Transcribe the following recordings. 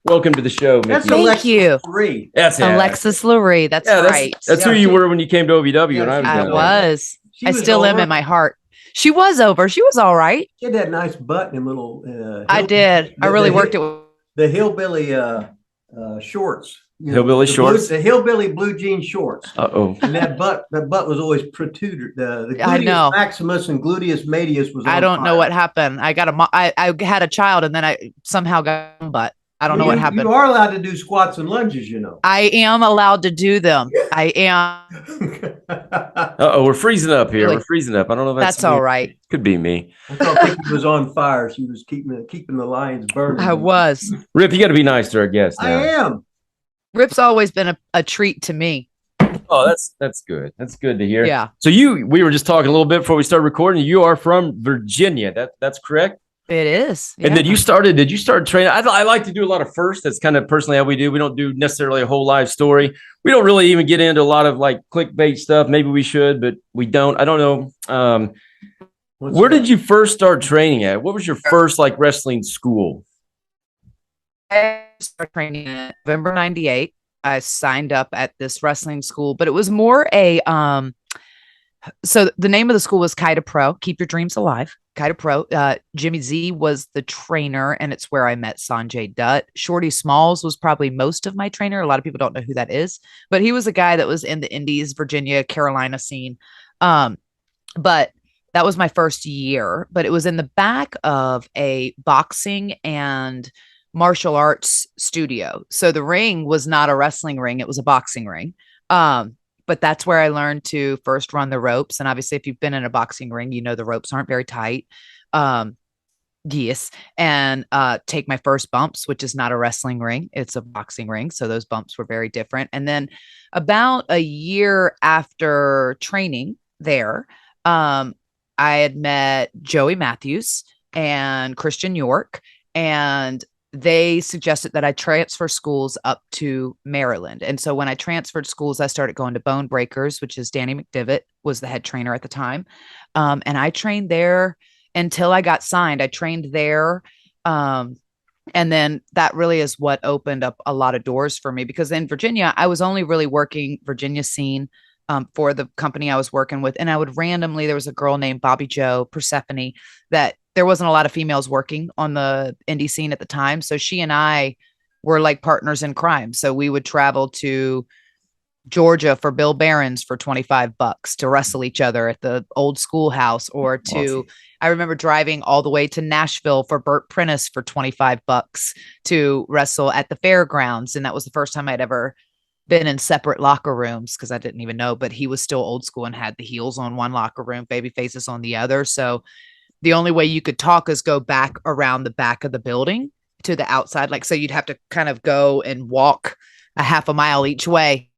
Welcome to the show, That's Mickie. Alexis you. Lurie. That's it. Alexis Lurie. That's right. That's who you were when you came to OVW and I was I down there. was. She I was still am over. in my heart. She was over. She was all right. She had that nice butt and little. I did. I really worked it. The hillbilly shorts. Hillbilly shorts? The hillbilly blue jean shorts. Uh-oh. And that butt was always protruded. The I gluteus know. maximus and gluteus medius was. I don't know what happened. I had a child and then I somehow got a butt. I don't know what happened. You are allowed to do squats and lunges, you know. I am allowed to do them. I am. Uh-oh, we're freezing up here. Really? We're freezing up. I don't know if That's all right. Could be me. I thought Mickie was on fire. She was keeping the lions burning. I was. Rip, you got to be nice to our guests now. I am. Rip's always been a treat to me. Oh, that's good. That's good to hear. Yeah. So we were just talking a little bit before we started recording. You are from Virginia. That's correct? It is. And then did you start training? I like to do a lot of firsts. That's kind of personally how we do. We don't do necessarily a whole live story. We don't really even get into a lot of like clickbait stuff. Maybe we should, but we don't. I don't know. Where did you first start training at? What was your first like wrestling school? I started training in November 98. I signed up at this wrestling school, but it was more so the name of the school was Kaita Pro, Keep Your Dreams Alive. Kaita Pro. Jimmy Z was the trainer, and it's where I met Sanjay Dutt. Shorty Smalls was probably most of my trainer. A lot of people don't know who that is, but he was a guy that was in the Indies, Virginia, Carolina scene. But that was my first year, but it was in the back of a boxing and martial arts studio. So the ring was not a wrestling ring. It was a boxing ring. But that's where I learned to first run the ropes. And obviously, if you've been in a boxing ring, you know the ropes aren't very tight. Yes. And take my first bumps, which is not a wrestling ring. It's a boxing ring. So those bumps were very different. And then about a year after training there, I had met Joey Matthews and Christian York, and they suggested that I transfer schools up to Maryland. And so when I transferred schools, I started going to Bone Breakers, which is Danny McDivitt was the head trainer at the time. And I trained there until I got signed. I trained there. And then that really is what opened up a lot of doors for me, because in Virginia, I was only really working Virginia scene for the company I was working with. And I would randomly, there was a girl named Bobby Joe Persephone that there wasn't a lot of females working on the indie scene at the time. So she and I were like partners in crime. So we would travel to Georgia for Bill Barron's for $25 to wrestle each other at the old schoolhouse, or to, I remember driving all the way to Nashville for Burt Prentice for $25 to wrestle at the fairgrounds. And that was the first time I'd ever been in separate locker rooms, because I didn't even know, but he was still old school and had the heels on one locker room, baby faces on the other. So the only way you could talk is go back around the back of the building to the outside. Like, so you'd have to kind of go and walk a half a mile each way,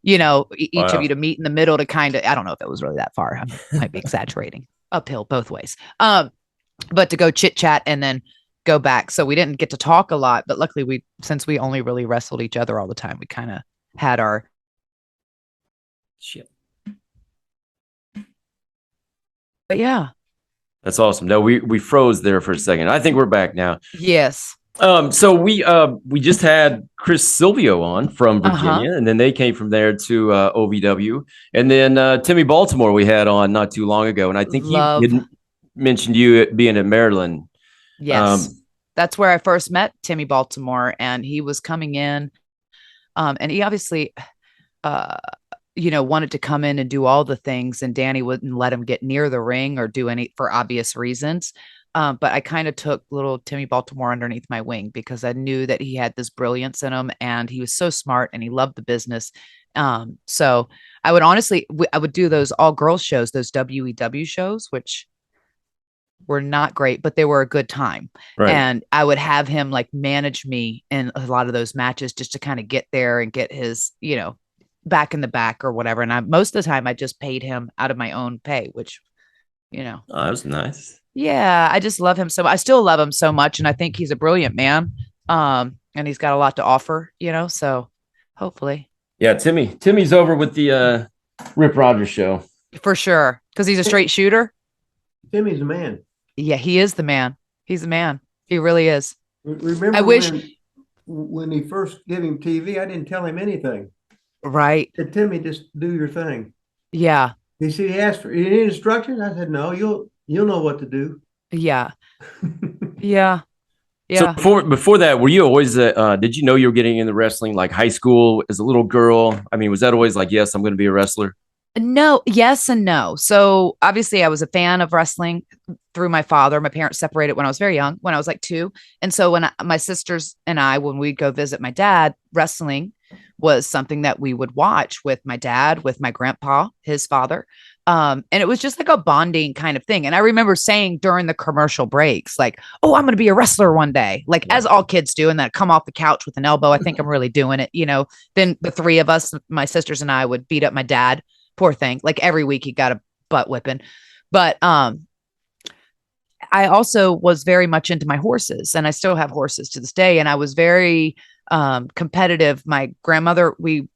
you know, each of you to meet in the middle to kind of, I don't know if it was really that far. I might be exaggerating. Uphill both ways. But to go chit chat and then go back. So we didn't get to talk a lot, but luckily since we only really wrestled each other all the time, we kind of had our shit. But yeah. That's awesome. No, we froze there for a second. I think we're back now. Yes. So we just had Chris Silvio on from Virginia, and then they came from there to OVW, and then Timmy Baltimore we had on not too long ago, and I think he mentioned you being in Maryland. Yes, that's where I first met Timmy Baltimore, and he was coming in, and he obviously, wanted to come in and do all the things, and Danny wouldn't let him get near the ring or do any for obvious reasons. But I kind of took little Timmy Baltimore underneath my wing because I knew that he had this brilliance in him, and he was so smart and he loved the business. So I would I would do those all girls shows, those WEW shows, which were not great, but they were a good time. Right. And I would have him like manage me in a lot of those matches just to kind of get there and get his, back in the back or whatever. And most of the time I just paid him out of my own pay, which, Oh, that was nice. Yeah, I just love him so much. I still love him so much, and I think he's a brilliant man. And he's got a lot to offer, so hopefully. Yeah, Timmy's over with the Rip Rogers show. For sure, because he's a straight shooter. Timmy's a man. Yeah, he is the man. He's a man. He really is. Remember when he first gave him TV, I didn't tell him anything. Right. I said, Timmy, just do your thing. Yeah. He said he asked for any instructions. I said, no, you'll know what to do. Yeah. Yeah. So Yeah. before that, were you always did you know you were getting into wrestling like high school as a little girl? I mean, was that always like, yes, I'm going to be a wrestler? No, yes and no. So obviously I was a fan of wrestling through my father. My parents separated when I was very young, when I was like 2. And so my sisters and I, when we'd go visit my dad, wrestling was something that we would watch with my dad, with my grandpa, his father. And it was just like a bonding kind of thing. And I remember saying during the commercial breaks, like, oh, I'm going to be a wrestler one day, like as all kids do. And then come off the couch with an elbow. I think I'm really doing it. Then the 3 of us, my sisters and I, would beat up my dad. Poor thing. Like every week he got a butt whipping. But I also was very much into my horses, and I still have horses to this day. And I was very competitive. My grandmother, we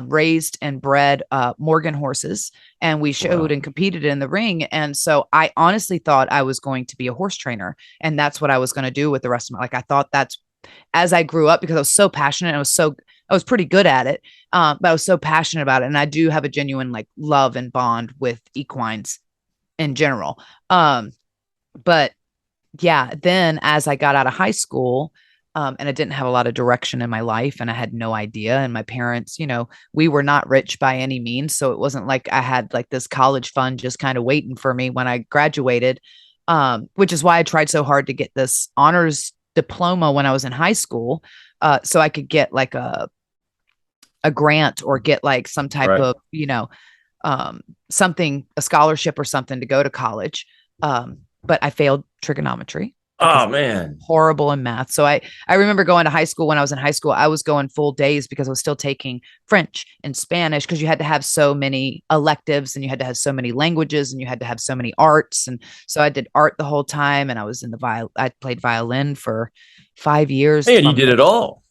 raised and bred Morgan horses, and we showed and competed in the ring. And so I honestly thought I was going to be a horse trainer, and that's what I was going to do with the rest of my life. I thought that's, as I grew up, because I was so passionate, I was pretty good at it. But I was so passionate about it. And I do have a genuine like love and bond with equines in general. But yeah, then as I got out of high school, and I didn't have a lot of direction in my life, and I had no idea. And my parents, we were not rich by any means. So it wasn't like I had like this college fund just kind of waiting for me when I graduated, which is why I tried so hard to get this honors diploma when I was in high school, so I could get like a grant or get like some type of, something, a scholarship or something to go to college. But I failed trigonometry. Oh man. Horrible in math. So I remember going to high school. When I was in high school, I was going full days because I was still taking French and Spanish, because you had to have so many electives, and you had to have so many languages, and you had to have so many arts. And so I did art the whole time, and I was in I played violin for 5 years. And you did it all.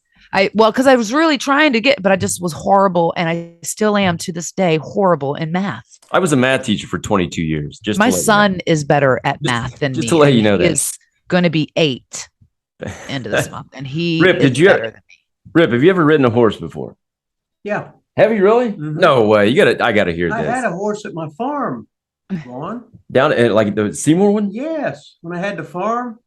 Because I was really trying to but I just was horrible. And I still am to this day horrible in math. I was a math teacher for 22 years. My son is better at math than me. Just to let you know that. He is going to be 8 into this month. And he Rip, is better than me. Rip, have you ever ridden a horse before? Yeah. Have you really? Mhm. No way. I gotta hear I this. had a horse at my farm, Ron. Down at like the Seymour one? Yes. When I had the farm.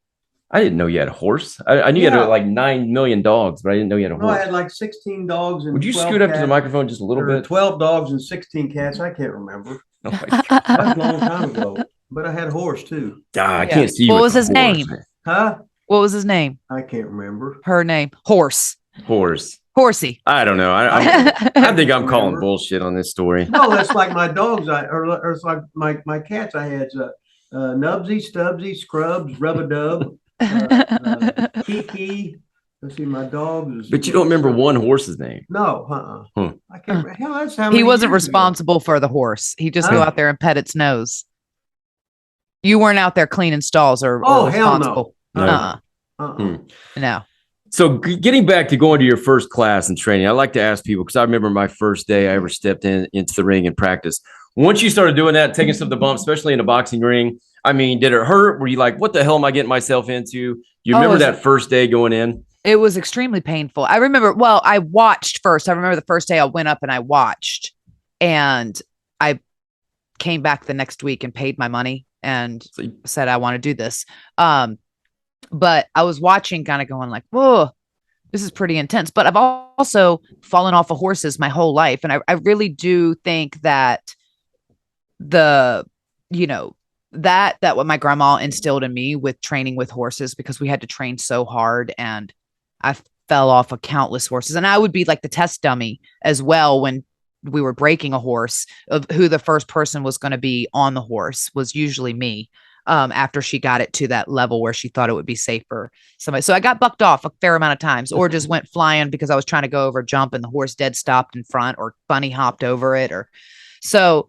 I didn't know you had a horse. I knew you had like 9 million dogs, but I didn't know you had a horse. No, I had like 16 dogs and Would you 12 scoot up to the cats. microphone just a little bit? 12 dogs and 16 cats. I can't remember. Oh my God. That was a long time ago. But I had a horse too. I can't see you. What with was his the horse. name? Huh? What was his name? I can't remember. Her name? Horse. Horse. Horsey. I don't know. I think I'm calling bullshit on this story. No, that's like my dogs. Or it's like my cats. I had Nubsy, Stubbsy, Scrubs, Rub-a-Dub, Kiki. Let's see, my dogs. But you don't remember one horse's name? No, I can't remember. Hell, that's how He many wasn't years ago. responsible for the horse. He just go out there and pet its nose. You weren't out there cleaning stalls or Oh, hell responsible. no. No. So getting back to going to your first class and training, I like to ask people, because I remember my first day I ever stepped into the ring and practice. Once you started doing that, taking some of the bumps, especially in a boxing ring, I mean, did it hurt? Were you like, what the hell am I getting myself into? Do you remember that first day going in? It was extremely painful. I remember, I watched first. I remember the first day I went up and I watched, and I came back the next week and paid my money and said, I want to do this. But I was watching, kind of going like, whoa, this is pretty intense. But I've also fallen off of horses my whole life. And I really do think that that what my grandma instilled in me with training with horses, because we had to train so hard, and I fell off of countless horses. And I would be like the test dummy as well when we were breaking a horse, of who the first person was going to be on the horse was usually me. After she got it to that level where she thought it would be safe for somebody. So I got bucked off a fair amount of times, or just went flying because I was trying to go over a jump and the horse dead stopped in front, or bunny hopped over it. So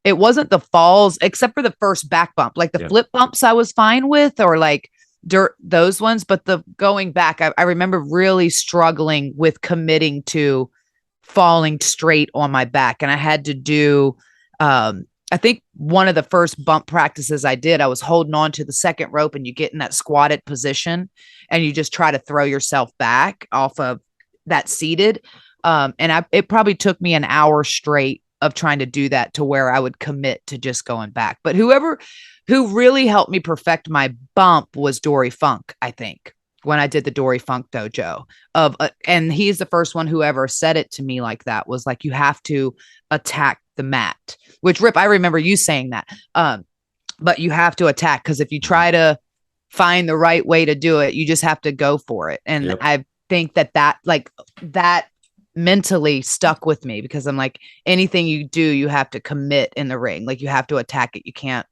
it wasn't the falls, except for the first back bump, like the flip bumps I was fine with, or like those ones. But the going back, I remember really struggling with committing to falling straight on my back. And I had to do, I think one of the first bump practices I did, I was holding on to the second rope and you get in that squatted position and you just try to throw yourself back off of that seated. It probably took me an hour straight of trying to do that to where I would commit to just going back. But who really helped me perfect my bump was Dory Funk, I think, when I did the Dory Funk dojo and he's the first one who ever said it to me like that, was like, you have to attack the mat, which Rip, I remember you saying that. But you have to attack, because if you try to find the right way to do it, you just have to go for it. And Yep. I think that mentally stuck with me, because I'm like, anything you do, you have to commit in the ring. Like, you have to attack it. You can't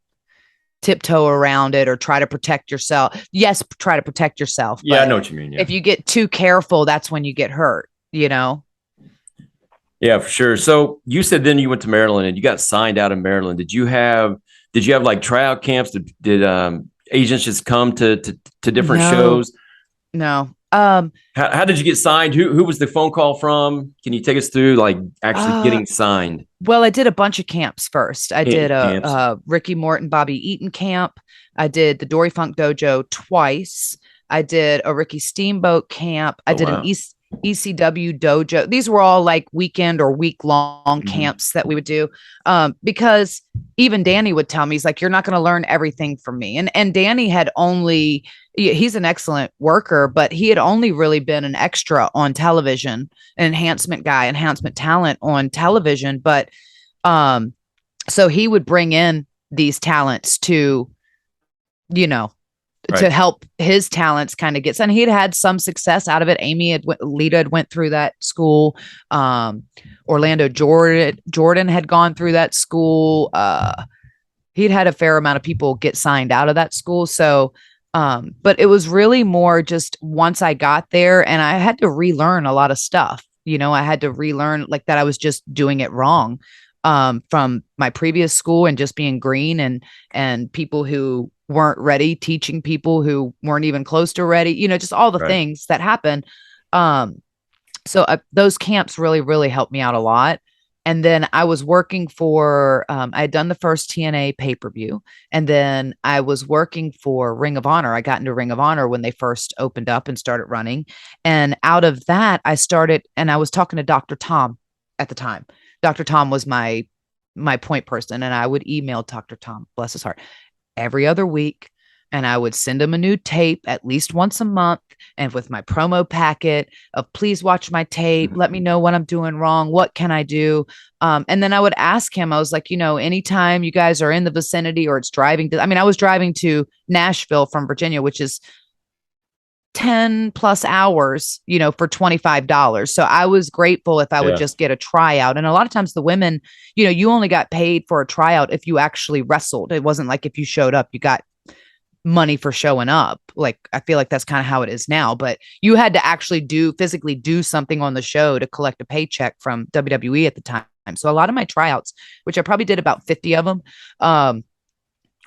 tiptoe around it or try to protect yourself. Yes, try to protect yourself. Yeah, I know what you mean. Yeah. If you get too careful, that's when you get hurt, you know? Yeah, for sure. So you said then you went to Maryland and you got signed out of Maryland. Did you have like tryout camps? Did agents just come to different shows? No. How did you get signed? Who was the phone call from? Can you take us through like actually getting signed? Well, I did a bunch of camps first. I did Camps. a Ricky Morton, Bobby Eaton camp. I did the Dory Funk Dojo twice. I did a Ricky Steamboat camp. I did wow. an ECW dojo. These were all like weekend or week long camps that we would do. Because even Danny would tell me, he's like, you're not going to learn everything from me. And Danny he's an excellent worker, but he had only really been an extra on television, an enhancement talent on television. But so he would bring in these talents to, to help his talents kind of get, and he'd had some success out of it. Lita had went through that school. Orlando Jordan had gone through that school. He'd had a fair amount of people get signed out of that school. So, but it was really more just once I got there, and I had to relearn a lot of stuff. I had to relearn like that I was just doing it wrong from my previous school, and just being green and people who weren't ready, teaching people who weren't even close to ready, just all the things that happen. So those camps really, really helped me out a lot. And then I was working for, I had done the first TNA pay-per-view, and then I was working for Ring of Honor. I got into Ring of Honor when they first opened up and started running. And out of that, I was talking to Dr. Tom at the time. Dr. Tom was my point person, and I would email Dr. Tom, bless his heart, every other week, and I would send him a new tape at least once a month, and with my promo packet of, please watch my tape, let me know what I'm doing wrong, what can I do. And then I would ask him, I was like, anytime you guys are in the vicinity, or it's driving to, I was driving to Nashville from Virginia, which is 10 plus hours, for $25. So I was grateful if I would just get a tryout. And a lot of times the women, you only got paid for a tryout if you actually wrestled. It wasn't like if you showed up, you got money for showing up. Like, I feel like that's kind of how it is now, but you had to actually physically do something on the show to collect a paycheck from WWE at the time. So a lot of my tryouts, which I probably did about 50 of them,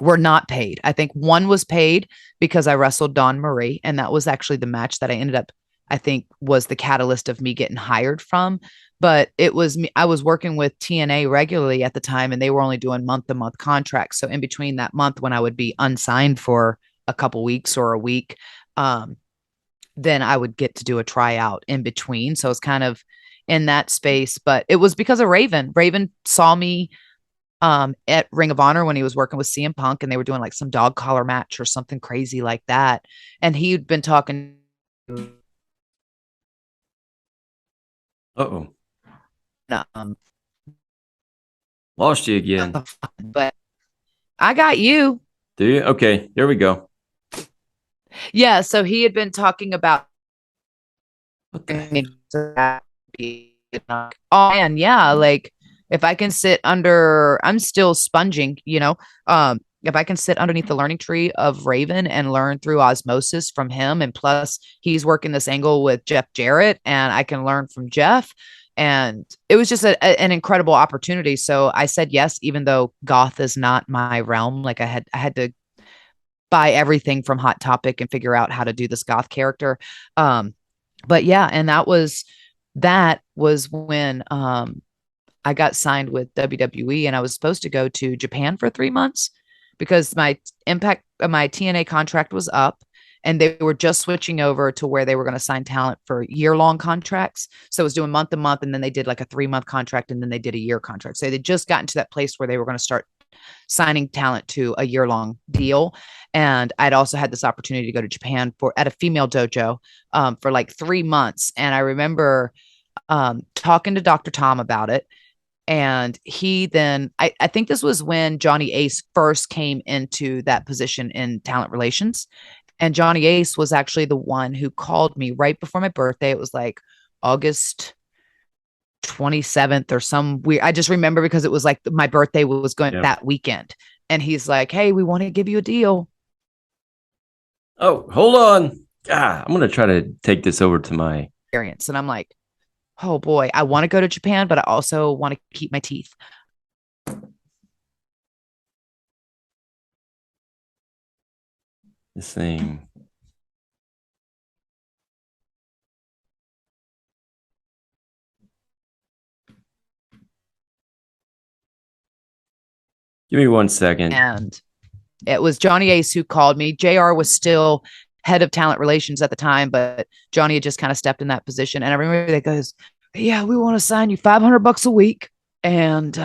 were not paid. I think one was paid because I wrestled Dawn Marie, and that was actually the match that I ended up, I think, was the catalyst of me getting hired from. But it was me. I was working with TNA regularly at the time, and they were only doing month-to-month contracts. So in between that month, when I would be unsigned for a couple weeks or a week, then I would get to do a tryout in between. So it's kind of in that space. But it was because of Raven. Raven saw me at Ring of Honor when he was working with CM Punk, and they were doing like some dog collar match or something crazy like that. And he'd been talking. Uh-oh. Lost you again. But I got you. Do you? Okay, there we go. Yeah, so he had been talking about and like, if I can sit under, I'm still sponging, if I can sit underneath the learning tree of Raven and learn through osmosis from him, and plus he's working this angle with Jeff Jarrett, and I can learn from Jeff. And it was just an incredible opportunity. So I said yes, even though goth is not my realm. Like, I had to buy everything from Hot Topic and figure out how to do this goth character. But yeah, and that was when I got signed with WWE, and I was supposed to go to Japan for 3 months because my TNA contract was up, and they were just switching over to where they were going to sign talent for year-long contracts. So I was doing month to month, and then they did like a 3-month contract, and then they did a year contract. So they just gotten to that place where they were going to start signing talent to a year-long deal. And I'd also had this opportunity to go to Japan at a female dojo for like 3 months. And I remember talking to Dr. Tom about it. And he then, I think this was when Johnny Ace first came into that position in talent relations. And Johnny Ace was actually the one who called me right before my birthday. It was like August 27th or some weird. I just remember because it was like my birthday was going that weekend. And he's like, hey, we want to give you a deal. Oh, hold on. I'm going to try to take this over to my experience. And I'm like, oh boy, I want to go to Japan, but I also want to keep my teeth. This thing. Give me 1 second. And it was Johnny Ace who called me. JR was still head of talent relations at the time, but Johnny had just kind of stepped in that position. And I remember that goes, yeah, we want to sign you $500 a week, and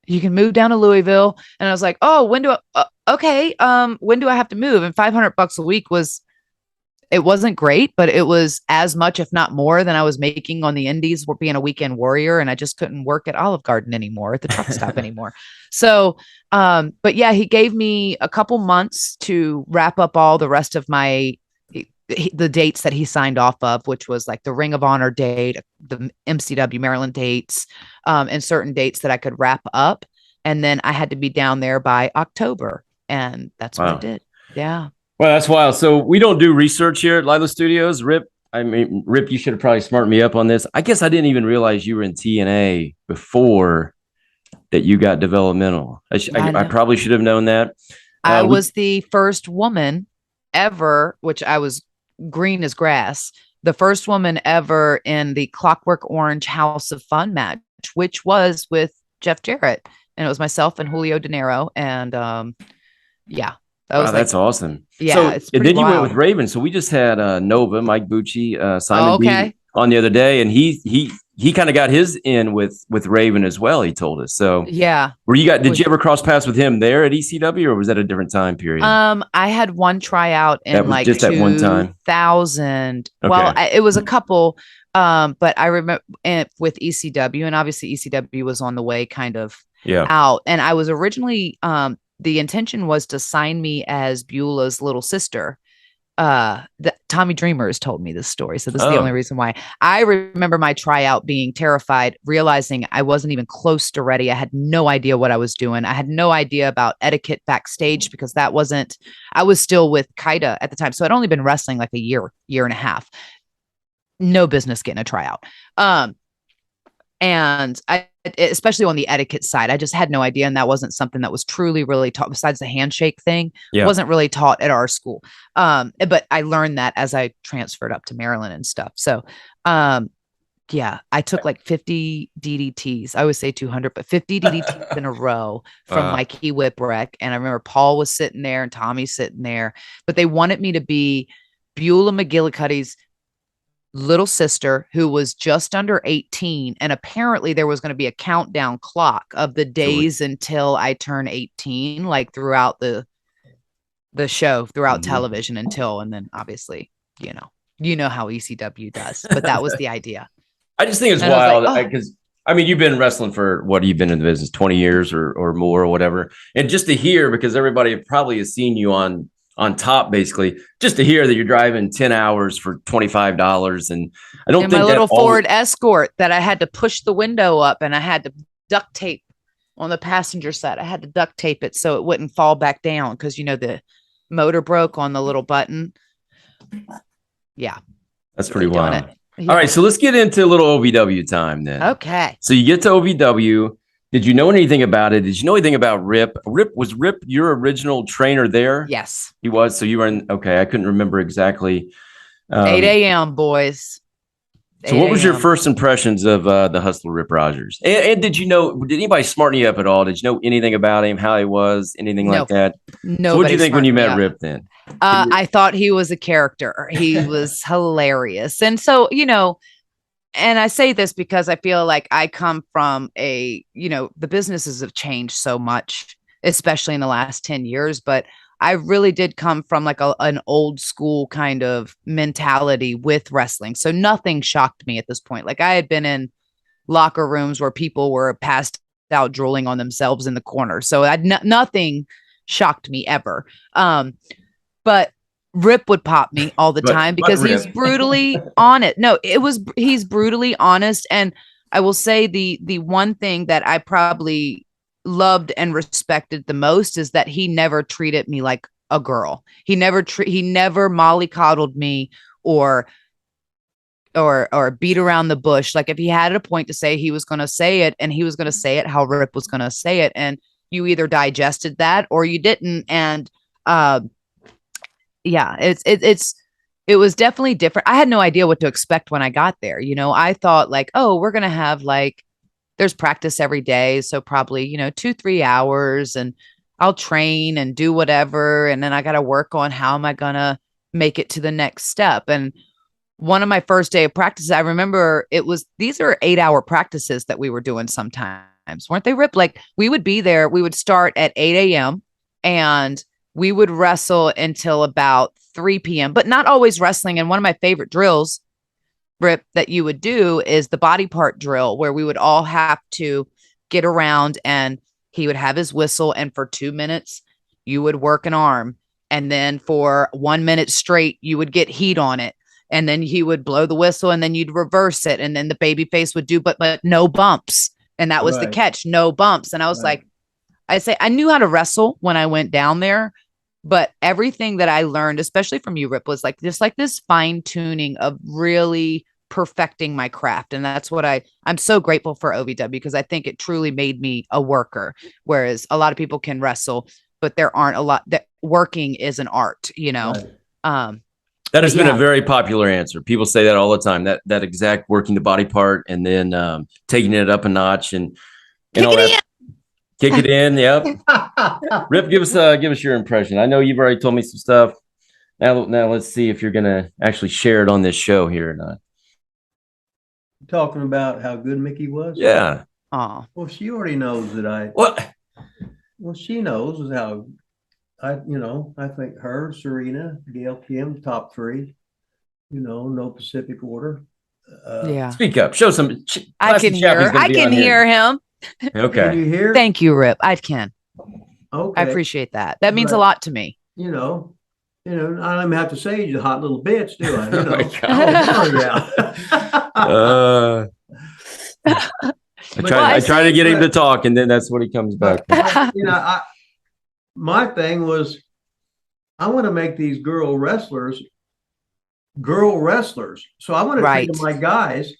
you can move down to Louisville. And I was like, oh, when do I, okay. When do I have to move? And $500 a week it wasn't great, but it was as much, if not more, than I was making on the indies for being a weekend warrior. And I just couldn't work at Olive Garden anymore, at the truck stop anymore. So, but yeah, he gave me a couple months to wrap up all the rest of the dates that he signed off of, which was like the Ring of Honor date, the MCW Maryland dates, and certain dates that I could wrap up. And then I had to be down there by October. And that's what I did. Yeah. Well, that's wild. So we don't do research here at Lila Studios. Rip, you should have probably smarted me up on this. I guess I didn't even realize you were in TNA before that you got developmental. I probably should have known that. I was the first woman ever, which I was green as grass, the first woman ever in the Clockwork Orange House of Fun match, which was with Jeff Jarrett. And it was myself and Julio De Niro. And yeah. That's awesome. Yeah. So and then you went with Raven. So we just had Nova, Mike Bucci, Simon B on the other day, and he kind of got his in with Raven as well. He told us. So yeah. Did you ever cross paths with him there at ECW, or was that a different time period? I had one tryout in like just 2000. At one time. Okay. Well, it was a couple. But I remember with ECW, and obviously ECW was on the way kind of out. And I was originally the intention was to sign me as Beulah's little sister. Tommy Dreamer has told me this story. So this is the only reason why. I remember my tryout being terrified, realizing I wasn't even close to ready. I had no idea what I was doing. I had no idea about etiquette backstage because I was still with Kaida at the time. So I'd only been wrestling like a year and a half. No business getting a tryout. And especially on the etiquette side, I just had no idea. And that wasn't something that was truly really taught besides the handshake thing. It wasn't really taught at our school. But I learned that as I transferred up to Maryland and stuff. So, yeah, I took like 50 DDTs. I always say 200, but 50 DDTs in a row from Mikey Whipwreck. And I remember Paul was sitting there and Tommy sitting there, but they wanted me to be Beulah McGillicuddy's little sister who was just under 18, and apparently there was going to be a countdown clock of the days until I turn 18, like throughout the show, throughout television and then obviously you know how ECW does, but that was the idea. I just think it's wild because you've been wrestling for you've been in the business 20 years or more or whatever, and just to hear, because everybody probably has seen you on top, basically, just to hear that you're driving 10 hours for $25. And I don't think my little Ford Escort that I had to push the window up and I had to duct tape on the passenger side. I had to duct tape it so it wouldn't fall back down because, the motor broke on the little button. Yeah. That's pretty wild. Yeah. All right. So let's get into a little OVW time then. Okay. So you get to OVW. Did you know anything about it? Did you know anything about Rip? Was Rip your original trainer there? Yes. He was. So you were in, okay. I couldn't remember exactly. 8 a.m. boys. So what was your 8 a.m. first impressions of the Hustler Rip Rogers? And did anybody smarten you up at all? Did you know anything about him, how he was, anything like No, that? So what did nobody you think when you smartened me met up. Rip then? I thought he was a character. He was hilarious. And so, and I say this because I feel like I come from the businesses have changed so much, especially in the last 10 years, but I really did come from like an old school kind of mentality with wrestling. So nothing shocked me at this point. Like I had been in locker rooms where people were passed out drooling on themselves in the corner. So nothing shocked me ever. But Rip would pop me all the time because he's brutally honest. No, he's brutally honest. And I will say the one thing that I probably loved and respected the most is that he never treated me like a girl. He never mollycoddled me or beat around the bush. Like if he had a point to say, he was going to say it, and he was going to say it how Rip was going to say it, and you either digested that or you didn't. And yeah, it was definitely different. I had no idea what to expect when I got there. I thought like, oh, we're going to have like, there's practice every day. So probably, 2-3 hours, and I'll train and do whatever. And then I got to work on how am I going to make it to the next step. And one of my first day of practice, I remember these are 8-hour practices that we were doing sometimes, weren't they, Rip? Like we would be there, we would start at 8 a.m. and we would wrestle until about 3 p.m., but not always wrestling. And one of my favorite drills, Rip, that you would do is the body part drill, where we would all have to get around and he would have his whistle. And for 2 minutes, you would work an arm. And then for 1 minute straight, you would get heat on it. And then he would blow the whistle and then you'd reverse it. And then the baby face would do, but no bumps. And that was the catch, no bumps. And I was like, I knew how to wrestle when I went down there, but everything that I learned, especially from you, Rip, was like this fine tuning of really perfecting my craft. And that's what I'm so grateful for OVW, because I think it truly made me a worker. Whereas a lot of people can wrestle, but there aren't a lot that working is an art, That has been a very popular answer. People say that all the time, that exact working the body part and then taking it up a notch and all that. Kick it in. Yep. Rip, give us your impression. I know you've already told me some stuff. Now let's see if you're going to actually share it on this show here or not. Talking about how good Mickie was? Yeah. Well, she already knows that What? Well, she knows how I think her, Serena, Gail Kim, top 3, no Pacific order. Yeah. Speak up. Show some. I can hear him. Okay. Can you hear? Thank you, Rip. I can. Okay. I appreciate that. That means a lot to me. I don't even have to say you're a hot little bitch, do I? Oh my God. I try to get him to talk, and then that's what he comes back to. My thing was, I want to make these girl wrestlers. So I want to treat them like guys,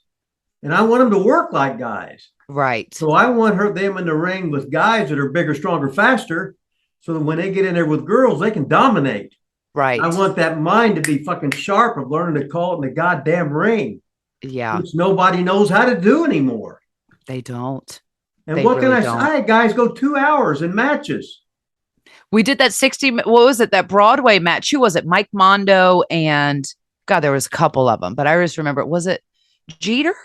and I want them to work like guys. Right. So I want them in the ring with guys that are bigger, stronger, faster, so that when they get in there with girls, they can dominate. Right. I want that mind to be fucking sharp of learning to call it in the goddamn ring. Yeah. Which nobody knows how to do anymore. They don't. And what can I say? I had guys go 2 hours in matches. We did that 60, what was it? That Broadway match. Who was it? Mike Mondo and God, there was a couple of them, but I just remember, was it Jeter?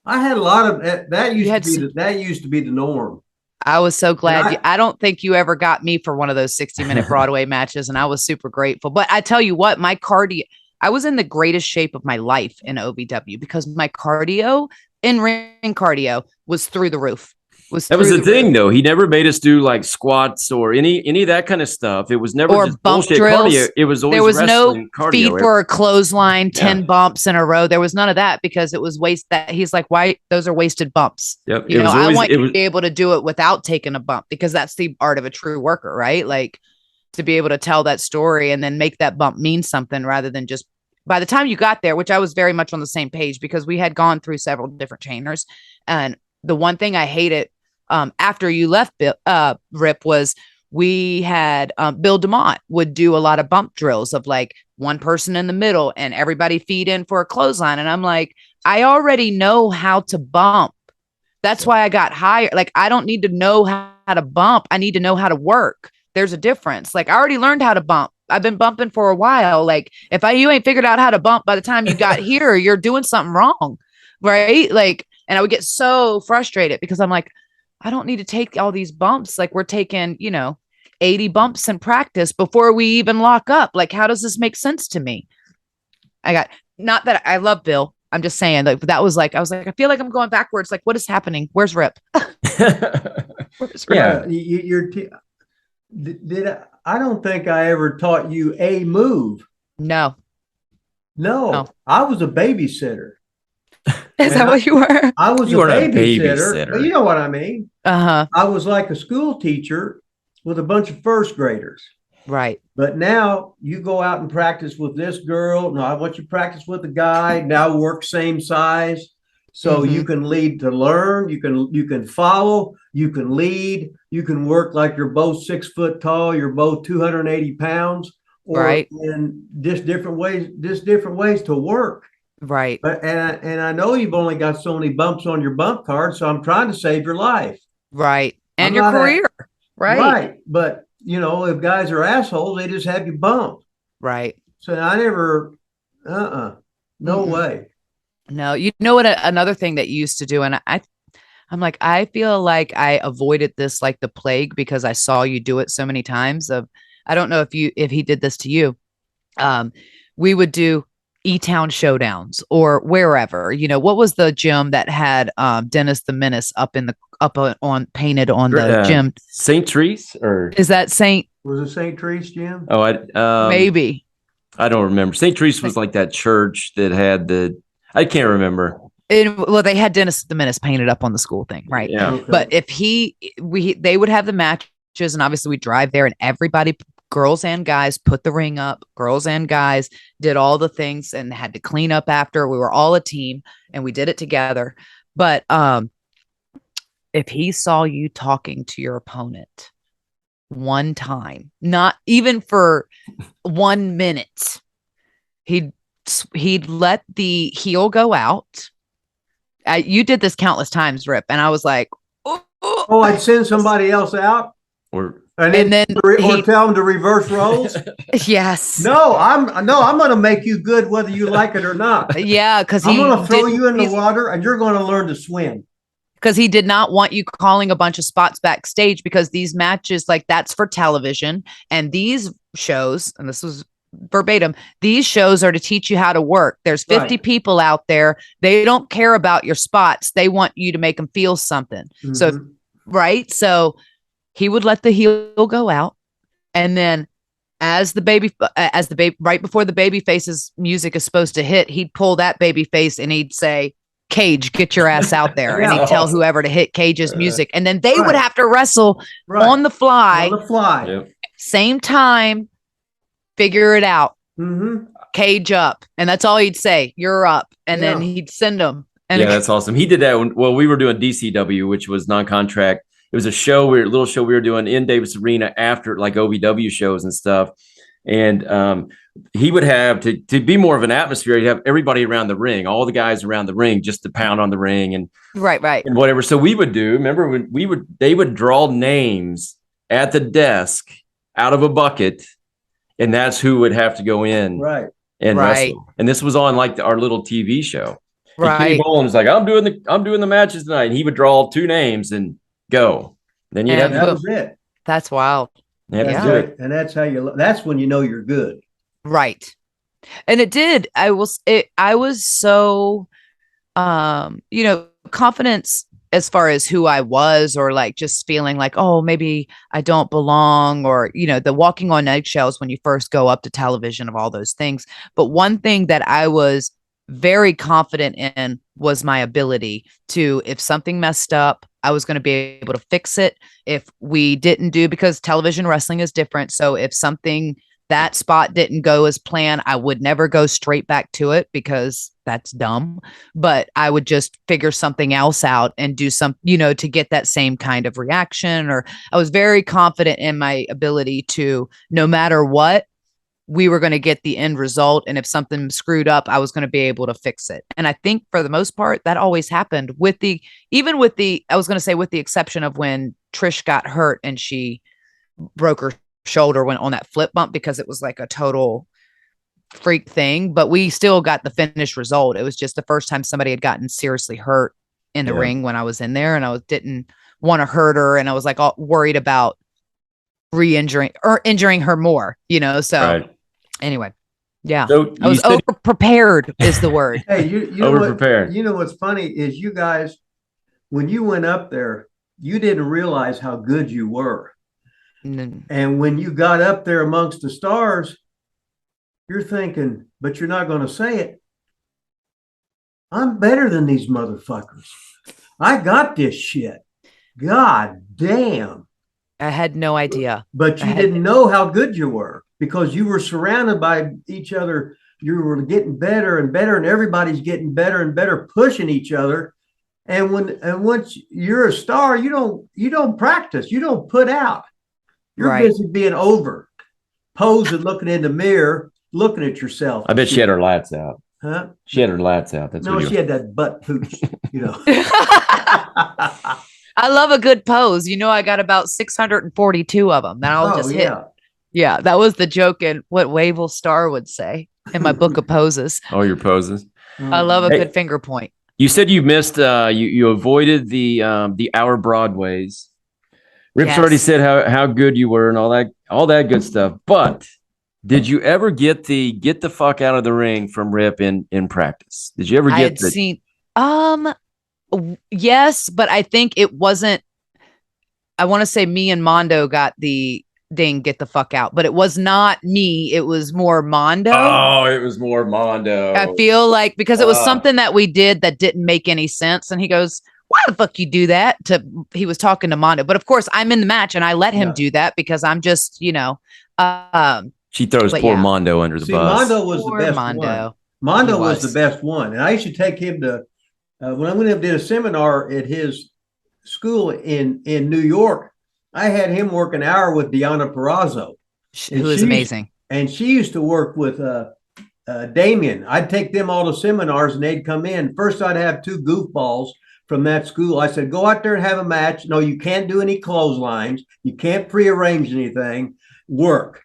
I had a lot of that. Used to be the norm. I was so glad. I don't think you ever got me for one of those 60-minute Broadway matches, and I was super grateful. But I tell you what, my cardio, I was in the greatest shape of my life in OVW because my cardio, in-ring cardio, was through the roof. That was the thing, though. He never made us do like squats or any of that kind of stuff. It was never just bullshit drills. Cardio. It was always there was no cardio. Feet for a clothesline, 10 bumps in a row. There was none of that because it was that he's like, why? Those are wasted bumps. Yep. I want you to be able to do it without taking a bump, because that's the art of a true worker, right? Like to be able to tell that story and then make that bump mean something rather than just by the time you got there, which I was very much on the same page because we had gone through several different trainers. And the one thing I hated after you left, Rip, was we had Bill DeMott would do a lot of bump drills of like one person in the middle and everybody feed in for a clothesline. And I'm like, I already know how to bump. That's why I got hired. Like, I don't need to know how to bump. I need to know how to work. There's a difference. Like, I already learned how to bump. I've been bumping for a while. Like, if you ain't figured out how to bump by the time you got here, you're doing something wrong. Right. Like, and I would get so frustrated because I'm like, I don't need to take all these bumps. Like, we're taking, 80 bumps in practice before we even lock up. Like, how does this make sense to me? Not that I love Bill. I'm just saying, like, I was like, I feel like I'm going backwards. Like, what is happening? Where's Rip? Where's Rip? Yeah. I don't think I ever taught you a move. No. I was a babysitter. Is that what you were? I was You a weren't a babysitter, babysitter. but you know what I mean. Uh-huh. I was like a school teacher with a bunch of first graders. Right. But now you go out and practice with this girl. No, I want you to practice with a guy. Now work same size. So you can lead to learn. You can follow. You can lead. You can work like you're both 6 foot tall. You're both 280 pounds. Or right. in just different ways to work. Right. But and I know you've only got so many bumps on your bump card, so I'm trying to save your life. Right. And your career. Right. Right. But if guys are assholes, they just have you bumped. Right. So I never, no way. No, you know what? Another thing that you used to do, and I'm like, I feel like I avoided this like the plague because I saw you do it so many times. I don't know if he did this to you. We would do E-Town showdowns or wherever. What was the gym that had Dennis the Menace painted on the gym? St. Therese, or is that St. Was it St. Therese, Jim? Oh, maybe. I don't remember. St. Therese was like that church that had I can't remember. Well, they had Dennis the Menace painted up on the school thing, right? Yeah. Okay. But if they would have the matches, and obviously we drive there, and everybody, girls and guys, put the ring up. Girls and guys did all the things and had to clean up after. We were all a team, and we did it together. But if he saw you talking to your opponent one time, not even for 1 minute, he'd let the heel go out. You did this countless times, Rip, and I was like, oh, I'd send somebody else out, or then tell them to reverse roles. Yes. No, I'm going to make you good whether you like it or not. Yeah, because I'm going to throw you in the water, and you're going to learn to swim. Because he did not want you calling a bunch of spots backstage, because these matches, like, that's for television, and these shows, and this was verbatim, these shows are to teach you how to work. There's 50 people out there. They don't care about your spots. They want you to make them feel something. Mm-hmm. So he would let the heel go out, and then right before the baby face's music is supposed to hit, he'd pull that baby face and he'd say, Cage, get your ass out there. And he'd tell whoever to hit Cage's music. And then they would have to wrestle on the fly. Yep. Same time, figure it out. Mm-hmm. Cage up. And that's all he'd say. You're up. And then he'd send them. And that's awesome. He did that we were doing DCW, which was non-contract. It was a little show we were doing in Davis Arena after like OVW shows and stuff. And he would have to be more of an atmosphere. He'd have everybody around the ring, all the guys around the ring, just to pound on the ring and right and whatever. So we would do. Remember when they would draw names at the desk out of a bucket, and that's who would have to go in and wrestle. And this was on like our little TV show. Right. And Kenny Bolin was like, I'm doing the matches tonight, and he would draw 2 names and go. Then you'd have that was it. That's wild. And that's how that's when you know you're good. Right. And it did. I was so confidence as far as who I was, or like just feeling like, oh, maybe I don't belong, or the walking on eggshells when you first go up to television, of all those things. But one thing that I was very confident in was my ability to, if something messed up, I was going to be able to fix it. If we didn't because television wrestling is different. So if that spot didn't go as planned, I would never go straight back to it, because that's dumb. But I would just figure something else out and do some, to get that same kind of reaction. Or I was very confident in my ability to, no matter what, we were going to get the end result. And if something screwed up, I was going to be able to fix it. And I think for the most part, that always happened with the exception of when Trish got hurt and she broke her shoulder when on that flip bump, because it was like a total freak thing, but we still got the finished result. It was just the first time somebody had gotten seriously hurt in the ring when I was in there, and I didn't want to hurt her. And I was like all worried about re-injuring or injuring her more, so anyway, so I was over prepared is the word. Hey, you over prepared. You know what's funny is you guys, when you went up there, you didn't realize how good you were. And when you got up there amongst the stars, you're thinking, but you're not going to say it, I'm better than these motherfuckers. I got this shit. God damn. I had no idea. But you didn't know how good you were because you were surrounded by each other. You were getting better and better, and everybody's getting better and better, pushing each other. And once you're a star, you don't practice. You don't put out. You're busy being over, posing, looking in the mirror, looking at yourself. I bet she had her lats out. Huh? She had her lats out. That's no, she had that butt pooch, I love a good pose. I got about 642 of them. And I'll just hit. Yeah, that was the joke in what Wavell Star would say in my book of poses. Oh, your poses. I love a good finger point. You said you missed. You avoided the hour Broadways. Rip's already said how good you were and all that good stuff. But did you ever get the fuck out of the ring from Rip in practice? Did you ever get yes, but I think it wasn't. I want to say me and Mondo got the ding, get the fuck out, but it was not me. It was more Mondo. Oh, it was more Mondo. I feel like because it was something that we did that didn't make any sense. And he goes, why the fuck you do that? He was talking to Mondo, but of course I'm in the match and I let him do that because I'm just, she throws poor Mondo under the bus. Mondo was the best one. Mondo was the best one. And I used to take him to, when I went up did a seminar at his school in New York, I had him work an hour with Deanna Perrazzo. Who is amazing. And she used to work with Damien. I'd take them all to seminars and they'd come in. First, I'd have two goofballs from that school. I said, go out there and have a match. No, you can't do any clotheslines. You can't prearrange anything. Work.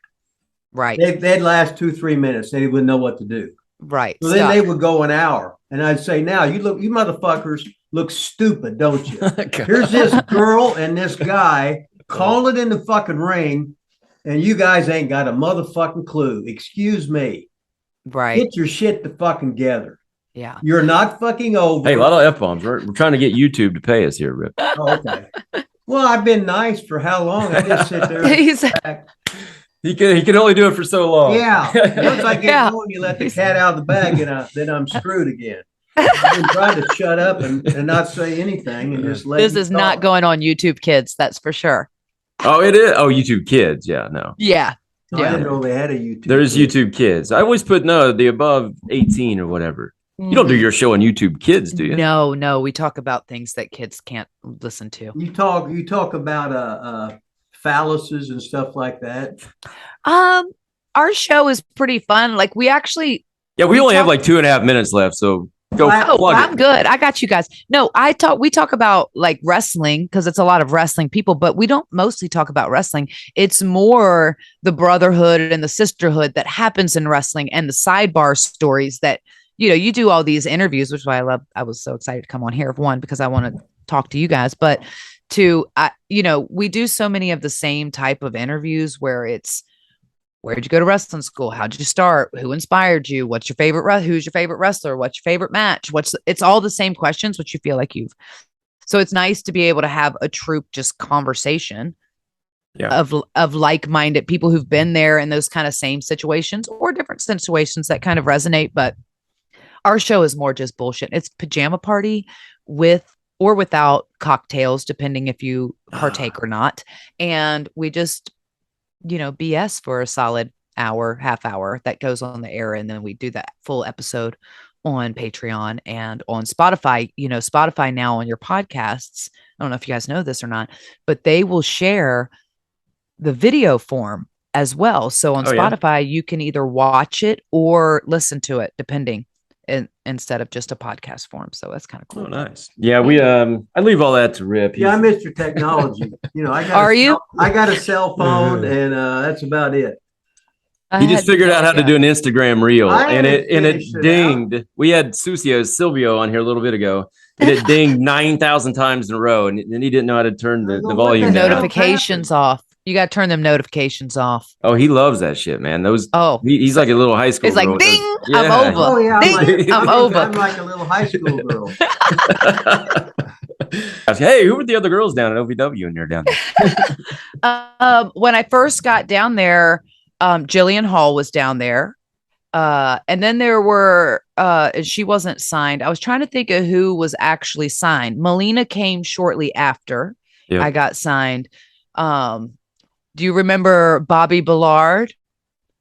Right. They'd last 2-3 minutes. They wouldn't know what to do. Right. So then they would go an hour. And I'd say, now you motherfuckers look stupid, don't you? Here's this girl and this guy calling in the fucking ring, and you guys ain't got a motherfucking clue. Excuse me. Right. Get your shit to fucking together. Yeah. You're not fucking over. Hey, a lot of F-bombs. We're trying to get YouTube to pay us here, Rip. Oh, okay. Well, I've been nice for how long? I just sit there. He can only do it for so long. Yeah. Once I get going, you let the cat out of the bag, and then I'm screwed again. I've been trying to shut up and not say anything and just let this is not going on YouTube Kids, that's for sure. Oh, it is. Oh, YouTube Kids. Yeah, no. Yeah. I didn't know they had a YouTube. There's YouTube Kids. I always put the above 18 or whatever. You don't do your show on YouTube Kids, do you? No. We talk about things that kids can't listen to. You talk about phalluses and stuff like that. Our show is pretty fun. Like we actually. Yeah, we only have like 2.5 minutes left, so go. I'm good. I got you guys. No, we talk about like wrestling because it's a lot of wrestling people, but we don't mostly talk about wrestling. It's more the brotherhood and the sisterhood that happens in wrestling and the sidebar stories that, you do all these interviews, which is why I was so excited to come on here. One, because I want to talk to you guys, but two, we do so many of the same type of interviews where it's, where'd you go to wrestling school? How'd you start? Who inspired you? What's your favorite? Who's your favorite wrestler? What's your favorite match? It's all the same questions, which you feel like so it's nice to be able to have a troop just conversation of like-minded people who've been there in those kind of same situations or different situations that kind of resonate. But our show is more just bullshit. It's pajama party with or without cocktails, depending if you partake or not. And we just, BS for a solid hour, half hour that goes on the air. And then we do that full episode on Patreon and on Spotify. Spotify now on your podcasts, I don't know if you guys know this or not, but they will share the video form as well. So on Oh, yeah. Spotify, you can either watch it or listen to it, depending, instead of just a podcast form. So that's kind of Oh, cool. nice. Yeah, we I leave all that to Rip. Yeah, I He's- missed your technology. I got a cell phone, and that's about it. he just figured out how to do an Instagram reel, I and haven't it finished it dinged. We had Silvio on here a little bit ago, and it dinged 9,000 times in a row, and then he didn't know how to turn the What volume the down. hell? notifications off. You got to turn them notifications off. Oh, he loves that shit, man. Those Oh, he's like a little high school. it's like girl with ding, those- I'm Yeah. over. Oh yeah, Ding, I'm over. I'm like a little high school girl. Hey, who were the other girls down at OVW when you're down there? When I first got down there, Jillian Hall was down there. And then there were, she wasn't signed. I was trying to think of who was actually signed. Melina came shortly after Yep. I got signed. Do you remember Bobby Ballard?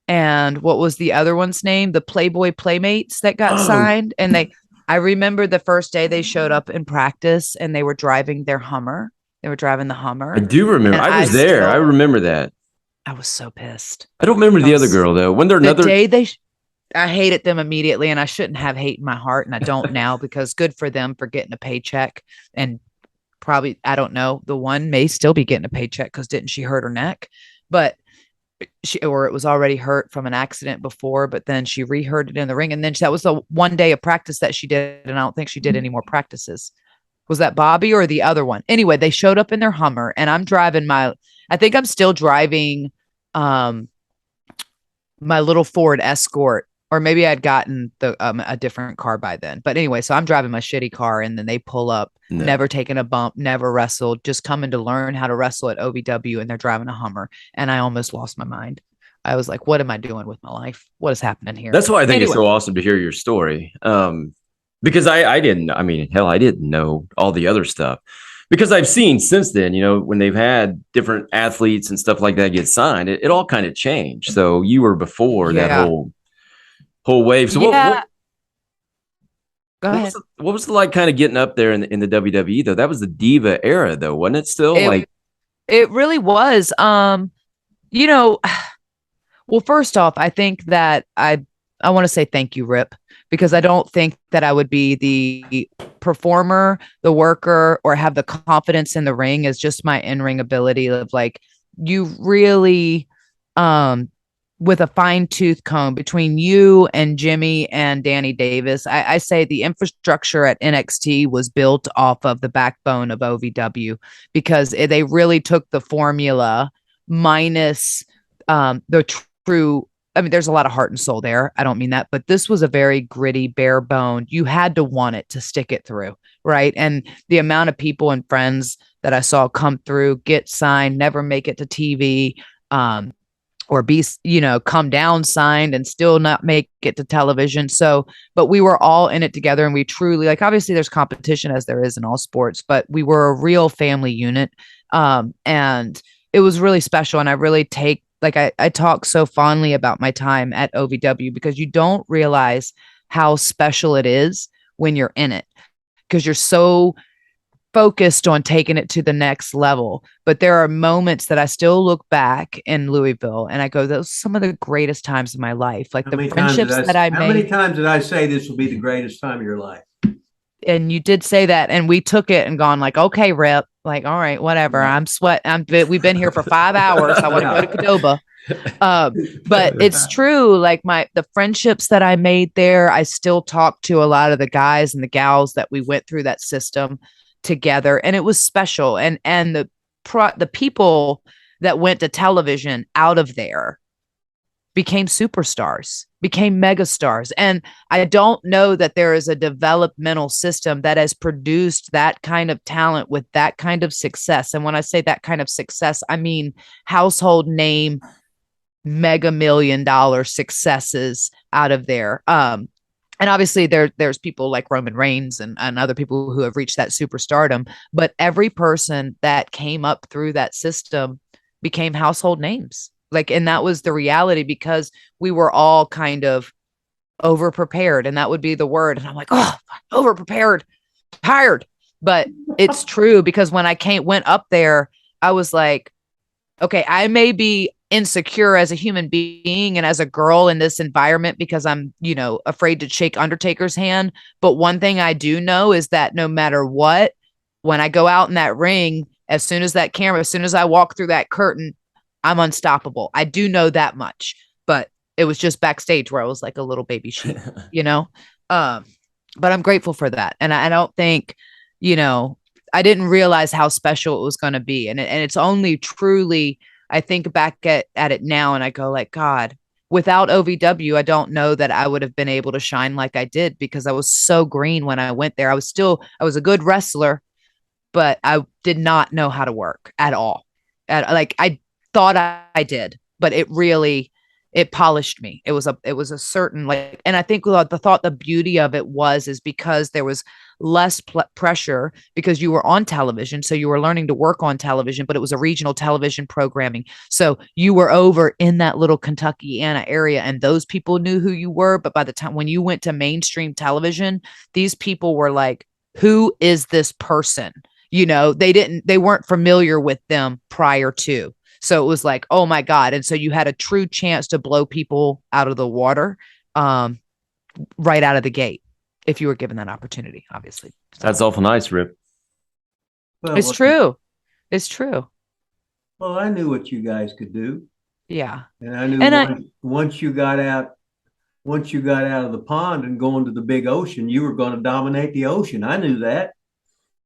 And what was the other one's name? The Playboy Playmates that got signed. And I remember the first day they showed up in practice and they were driving their Hummer. They were driving the Hummer. I do remember. And I was there. I remember that. I was so pissed. I don't remember the other girl though. When there The another day I hated them immediately, and I shouldn't have hate in my heart, and I don't now, because good for them for getting a paycheck. And probably, I don't know, the one may still be getting a paycheck because didn't she hurt her neck? But or it was already hurt from an accident before, but then she re-hurt it in the ring. And then that was the one day of practice that she did, and I don't think she did any more practices. Was that Bobby or the other one? Anyway, they showed up in their Hummer, and I'm driving I think I'm still driving my little Ford Escort, or maybe I'd gotten a different car by then. But anyway, so I'm driving my shitty car, and then they pull up, never taken a bump, never wrestled, just coming to learn how to wrestle at OVW, and they're driving a Hummer, and I almost lost my mind. I was like, what am I doing with my life? What is happening here? That's why I think it's so awesome to hear your story. Because I didn't know all the other stuff, because I've seen since then, when they've had different athletes and stuff like that get signed, it all kind of changed. So you were before that whole wave. So Go what ahead. what was it like kind of getting up there in the WWE though? That was the Diva era though, wasn't it still? It really was. Well, first off, I think that I want to say thank you, Rip, because I don't think that I would be the performer, the worker, or have the confidence in the ring as just my in-ring ability of like, you really, with a fine-tooth comb between you and Jimmy and Danny Davis, I say the infrastructure at NXT was built off of the backbone of OVW, because they really took the formula minus the true. I mean, there's a lot of heart and soul there. I don't mean that, but this was a very gritty, bare bone. You had to want it to stick it through, right? And the amount of people and friends that I saw come through, get signed, never make it to TV, or be, come down signed and still not make it to television. So, but we were all in it together, and we truly, like, obviously there's competition as there is in all sports, but we were a real family unit. And it was really special. And I really I talk so fondly about my time at OVW, because you don't realize how special it is when you're in it, because you're so focused on taking it to the next level. But there are moments that I still look back in Louisville and I go, those are some of the greatest times of my life. Like the friendships that I made. How many times did I say this will be the greatest time of your life? And you did say that, and we took it and gone like, okay, Rip, like, all right, whatever. We've been here for 5 hours. I want to go to Qdoba. But it's true. Like the friendships that I made there, I still talk to a lot of the guys and the gals that we went through that system together, and it was special. And the people that went to television out of there became superstars, became megastars. And I don't know that there is a developmental system that has produced that kind of talent with that kind of success. And when I say that kind of success, I mean household name, mega $1 million successes out of there. And obviously there's people like Roman Reigns and other people who have reached that superstardom, but every person that came up through that system became household names. And that was the reality, because we were all kind of over prepared, and that would be the word. And I'm like, oh, over prepared, tired. But it's true, because when I went up there, I was like, okay, I may be insecure as a human being and as a girl in this environment because I'm, afraid to shake Undertaker's hand. But one thing I do know is that no matter what, when I go out in that ring, as soon as I walk through that curtain, I'm unstoppable. I do know that much, but it was just backstage where I was like a little baby sheep, you know? But I'm grateful for that. And I don't think, I didn't realize how special it was going to be. And it's only truly, I think back at it now and I go like, God, without OVW, I don't know that I would have been able to shine like I did because I was so green when I went there. I was a good wrestler, but I did not know how to work at all. I thought I did, but it polished me. It was a certain and I think the beauty of it is because there was less pressure because you were on television. So you were learning to work on television, but it was a regional television programming. So you were over in that little Kentuckiana area and those people knew who you were. But by the time when you went to mainstream television, these people were like, who is this person? They weren't familiar with them prior to. So it was like, oh my God. And so you had a true chance to blow people out of the water right out of the gate if you were given that opportunity, obviously. So, That's awful nice, Rip. Well, it's true. It's true. Well, I knew what you guys could do. Yeah. And I knew once you got out of the pond and going to the big ocean, you were going to dominate the ocean. I knew that.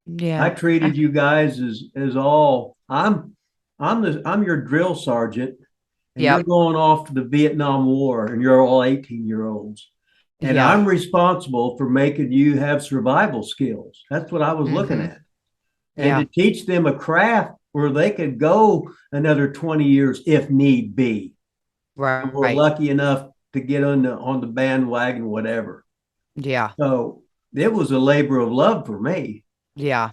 Yeah. I treated you guys as all I'm your drill sergeant and you're going off to the Vietnam War and you're all 18-year-olds. And I'm responsible for making you have survival skills. That's what I was looking at. And to teach them a craft where they could go another 20 years if need be. Right. We're lucky enough to get on the bandwagon, whatever. Yeah. So it was a labor of love for me. Yeah.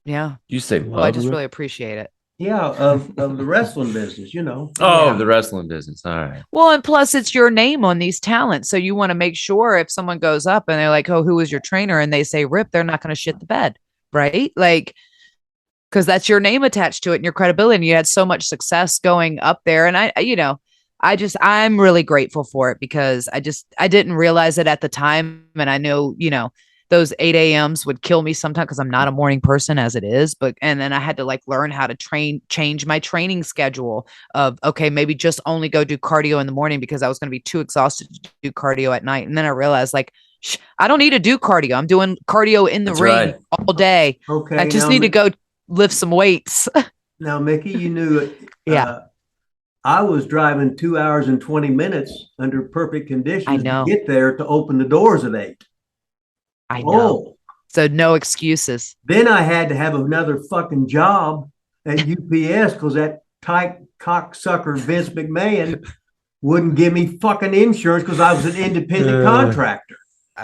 Yeah. You say well, I just really appreciate it. Yeah, of the wrestling business, Oh, the wrestling business. All right. Well, and plus it's your name on these talents. So you want to make sure if someone goes up and they're like, oh, who was your trainer? And they say Rip, they're not going to shit the bed. Right. Because that's your name attached to it and your credibility. And you had so much success going up there. And I'm really grateful for it because I didn't realize it at the time. And I know, those 8 a.m.s would kill me sometimes because I'm not a morning person as it is. And then I had to learn how to change my training schedule of, okay, maybe just only go do cardio in the morning because I was going to be too exhausted to do cardio at night. And then I realized I don't need to do cardio. I'm doing cardio in the ring all day. Okay. I just need to go lift some weights. Now, Mickie, you knew it. Yeah. I was driving 2 hours and 20 minutes under perfect conditions to get there to open the doors at 8. I know. So no excuses. Then I had to have another fucking job at UPS because that tight cocksucker Vince McMahon wouldn't give me fucking insurance because I was an independent contractor.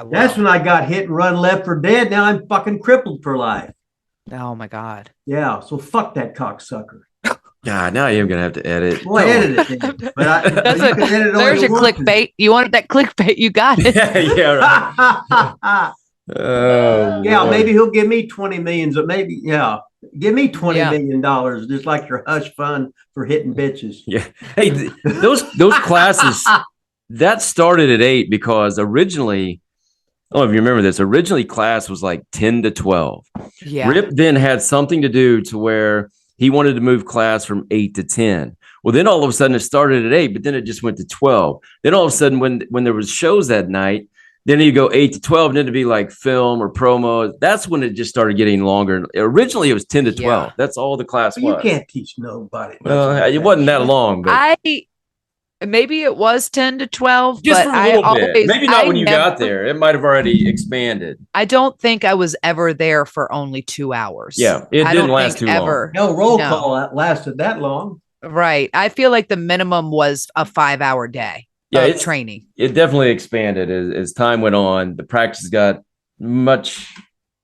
That's when I got hit and run left for dead. Now I'm fucking crippled for life. Oh my God. Yeah. So fuck that cocksucker. God, now I am gonna have to edit. Well, I edited it, but there's your clickbait. You wanted that clickbait, you got it. Right. Yeah, maybe he'll give me 20 million. Maybe, give me $20 million, just like your hush fund for hitting bitches. Yeah. Hey, those classes that started at 8 because originally, I don't know if you remember this. Originally, class was like 10 to 12. Yeah. Rip then had something to do to where he wanted to move class from 8 to 10. Well, then all of a sudden it started at 8, but then it just went to 12. Then all of a sudden when there was shows that night, then you go 8 to 12, and then it'd be like film or promo. That's when it just started getting longer. Originally, it was 10 to 12. That's all the class was. You can't teach nobody. Well, it wasn't that long, but maybe it was 10 to 12. Just but for a little bit. Maybe not when you got there. It might have already expanded. I don't think I was ever there for only 2 hours. Yeah, it didn't last too long. No roll call lasted that long. Right. I feel like the minimum was a 5-hour day. Of training. It definitely expanded as time went on. The practice got much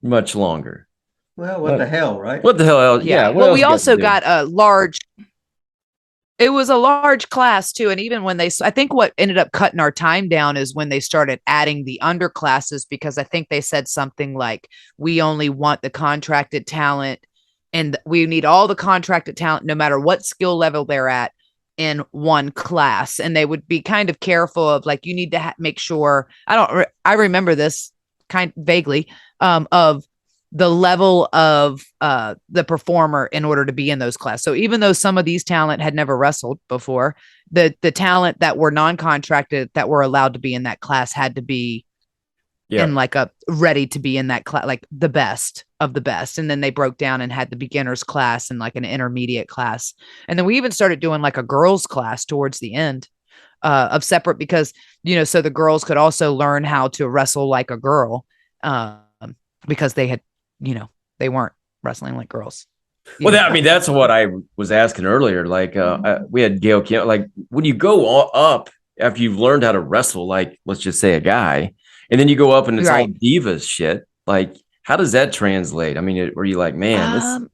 longer. Well, what the hell, right? What the hell? Yeah. Well, we also got a large. It was a large class too, and even when I think what ended up cutting our time down is when they started adding the underclasses because I think they said something like, "We only want the contracted talent, and we need all the contracted talent, no matter what skill level they're at." in one class, and they would be kind of careful of like, you need to make sure. I remember this kind vaguely, of the level of the performer in order to be in those classes. So even though some of these talent had never wrestled before, the talent that were non-contracted that were allowed to be in that class had to be in like a ready to be in that class, like the best of the best. And then they broke down and had the beginners class and like an intermediate class. And then we even started doing like a girls class towards the end of separate, because, so the girls could also learn how to wrestle like a girl, because they had, they weren't wrestling like girls. Well, that's what I was asking earlier. Like, we had Gail Kim. Like, when you go up after you've learned how to wrestle, like, let's just say a guy, and then you go up and it's all divas shit. Like, how does that translate? I mean, were you like, man,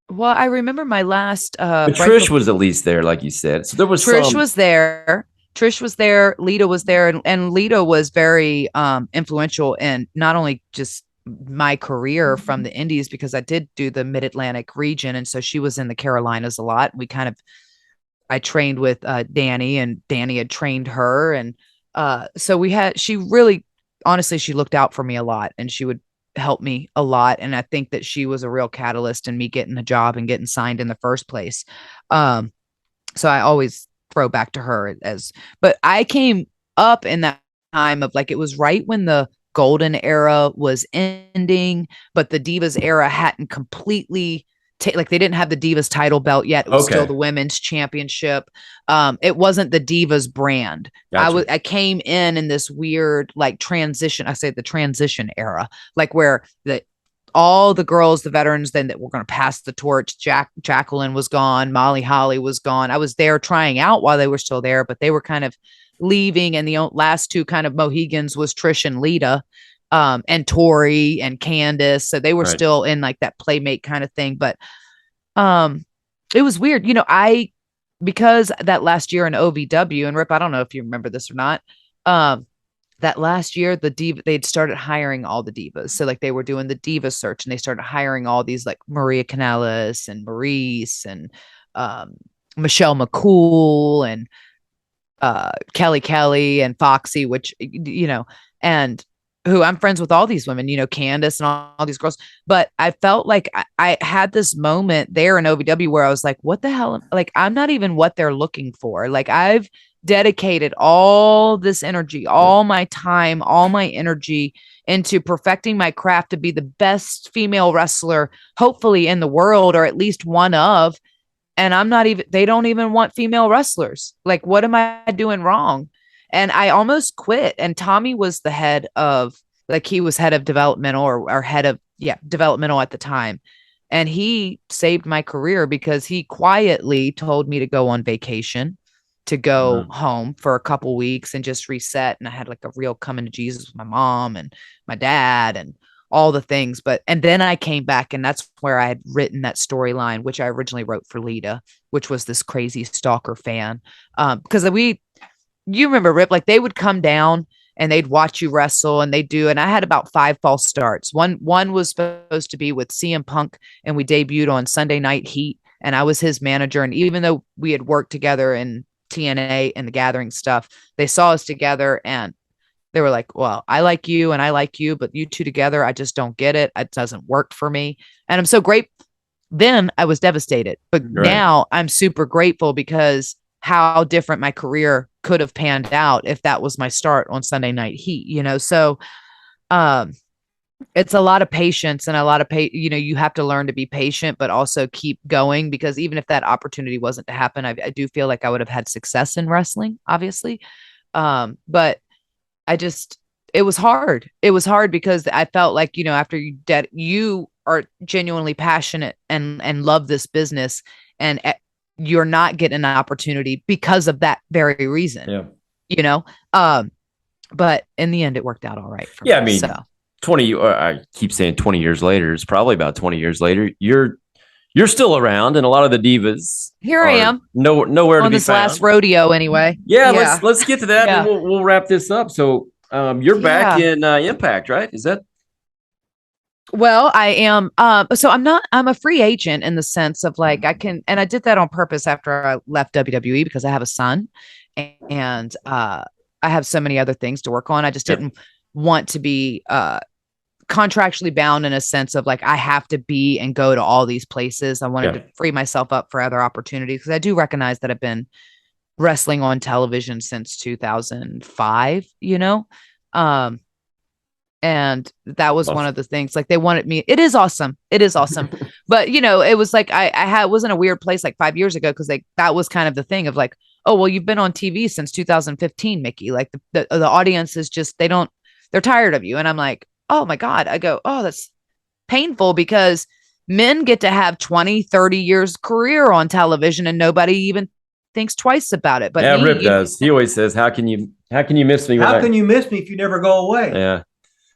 well, I remember my last. But Trish was at least there, like you said. So there was Trish was there. Trish was there. Lita was there, and Lita was very influential in not only just my career from the Indies, because I did do the Mid-Atlantic region, and so she was in the Carolinas a lot. I trained with Danny, and Danny had trained her, and so she really, honestly, she looked out for me a lot, and she would help me a lot. And I think that she was a real catalyst in me getting a job and getting signed in the first place. So I always throw back to her but I came up in that time of like, it was right when the golden era was ending, but the Divas era hadn't completely like, they didn't have the Divas title belt yet. It was still the women's championship. It wasn't the Divas brand. Gotcha. I came in this weird like transition. I say the transition era, like where all the girls, the veterans, then that were going to pass the torch. Jacqueline was gone. Molly Holly was gone. I was there trying out while they were still there, but they were kind of leaving. And the last two kind of Mohegans was Trish and Lita. And Tori and Candace. So they were still in like that playmate kind of thing. But it was weird. Because that last year in OVW, and Rip, I don't know if you remember this or not. That last year, they'd started hiring all the divas. So like they were doing the diva search, and they started hiring all these like Maria Kanellis and Maurice and Michelle McCool and Kelly and Foxy, which, and who I'm friends with all these women, Candace and all these girls. But I felt like I had this moment there in OVW where I was like, what the hell? Like, I'm not even what they're looking for. Like, I've dedicated all this energy, all my time, all my energy into perfecting my craft to be the best female wrestler, hopefully in the world, or at least one of. And they don't even want female wrestlers. Like, what am I doing wrong? And I almost quit. And Tommy was the head of, like, he was head of developmental or head of, developmental at the time. And he saved my career because he quietly told me to go on vacation, to go home for a couple weeks and just reset. And I had like a real coming to Jesus with my mom and my dad and all the things. And then I came back, and that's where I had written that storyline, which I originally wrote for Lita, which was this crazy stalker fan. Because you remember, Rip, like they would come down and they'd watch you wrestle, and and I had about 5 false starts. One was supposed to be with CM Punk, and we debuted on Sunday Night Heat, and I was his manager. And even though we had worked together in TNA and the Gathering stuff, they saw us together and they were like, well, I like you and I like you, but you two together, I just don't get it. It doesn't work for me. And I'm so great. Then I was devastated, but now I'm super grateful because how different my career could have panned out if that was my start on Sunday Night Heat, So, it's a lot of patience and a lot of you have to learn to be patient, but also keep going, because even if that opportunity wasn't to happen, I do feel like I would have had success in wrestling, obviously. But it was hard. It was hard because I felt like, after you are genuinely passionate and love this business, and you're not getting an opportunity because of that very reason, but in the end it worked out all right for me. I mean, 20, I keep saying 20 years later, it's probably about 20 years later. You're still around, and a lot of the divas I am nowhere on to be this found. last rodeo anyway. Let's get to that, and we'll wrap this up. So you're back in Impact, right? Is that Well, I am. So I'm a free agent in the sense of like I can, and I did that on purpose after I left WWE because I have a son, and I have so many other things to work on. I just Yep. didn't want to be contractually bound in a sense of like I have to be and go to all these places. I wanted Yeah. to free myself up for other opportunities because I do recognize that I've been wrestling on television since 2005, Um, and that was one Awesome. of the things like they wanted me. It is awesome. It is awesome. But it was like I was in a weird place like 5 years ago because like that was kind of the thing of like, oh well, you've been on TV since 2015, Mickie. Like the audience is just they're tired of you. And I'm like, oh my God. I go, oh, that's painful because men get to have 20, 30 years career on television and nobody even thinks twice about it. But Yeah, me, Rip does. He always says, how can you miss me? How can you miss me if you never go away? Yeah.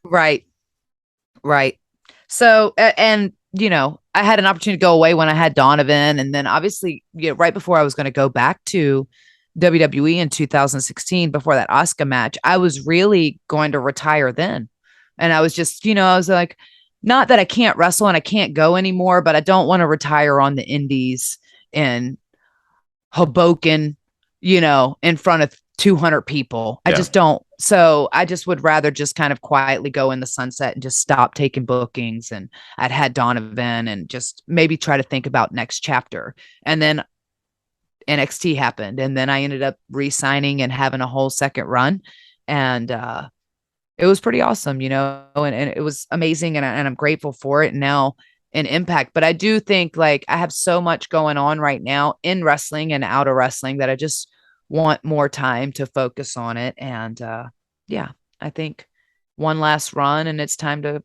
right. Right. So, and I had an opportunity to go away when I had Donovan. And then obviously, right before I was going to go back to WWE in 2016, before that Oscar match, I was really going to retire then. And I was just, I was like, not that I can't wrestle and I can't go anymore, but I don't want to retire on the indies in Hoboken, in front of 200 people. I Yeah. just don't. So I just would rather just kind of quietly go in the sunset and just stop taking bookings. And I'd had Donovan and just maybe try to think about next chapter. And then NXT happened. And then I ended up re-signing and having a whole second run. And it was pretty awesome, and it was amazing. And I'm grateful for it. And now in Impact. But I do think like I have so much going on right now in wrestling and out of wrestling that I just want more time to focus on it. And yeah, I think one last run and it's time to,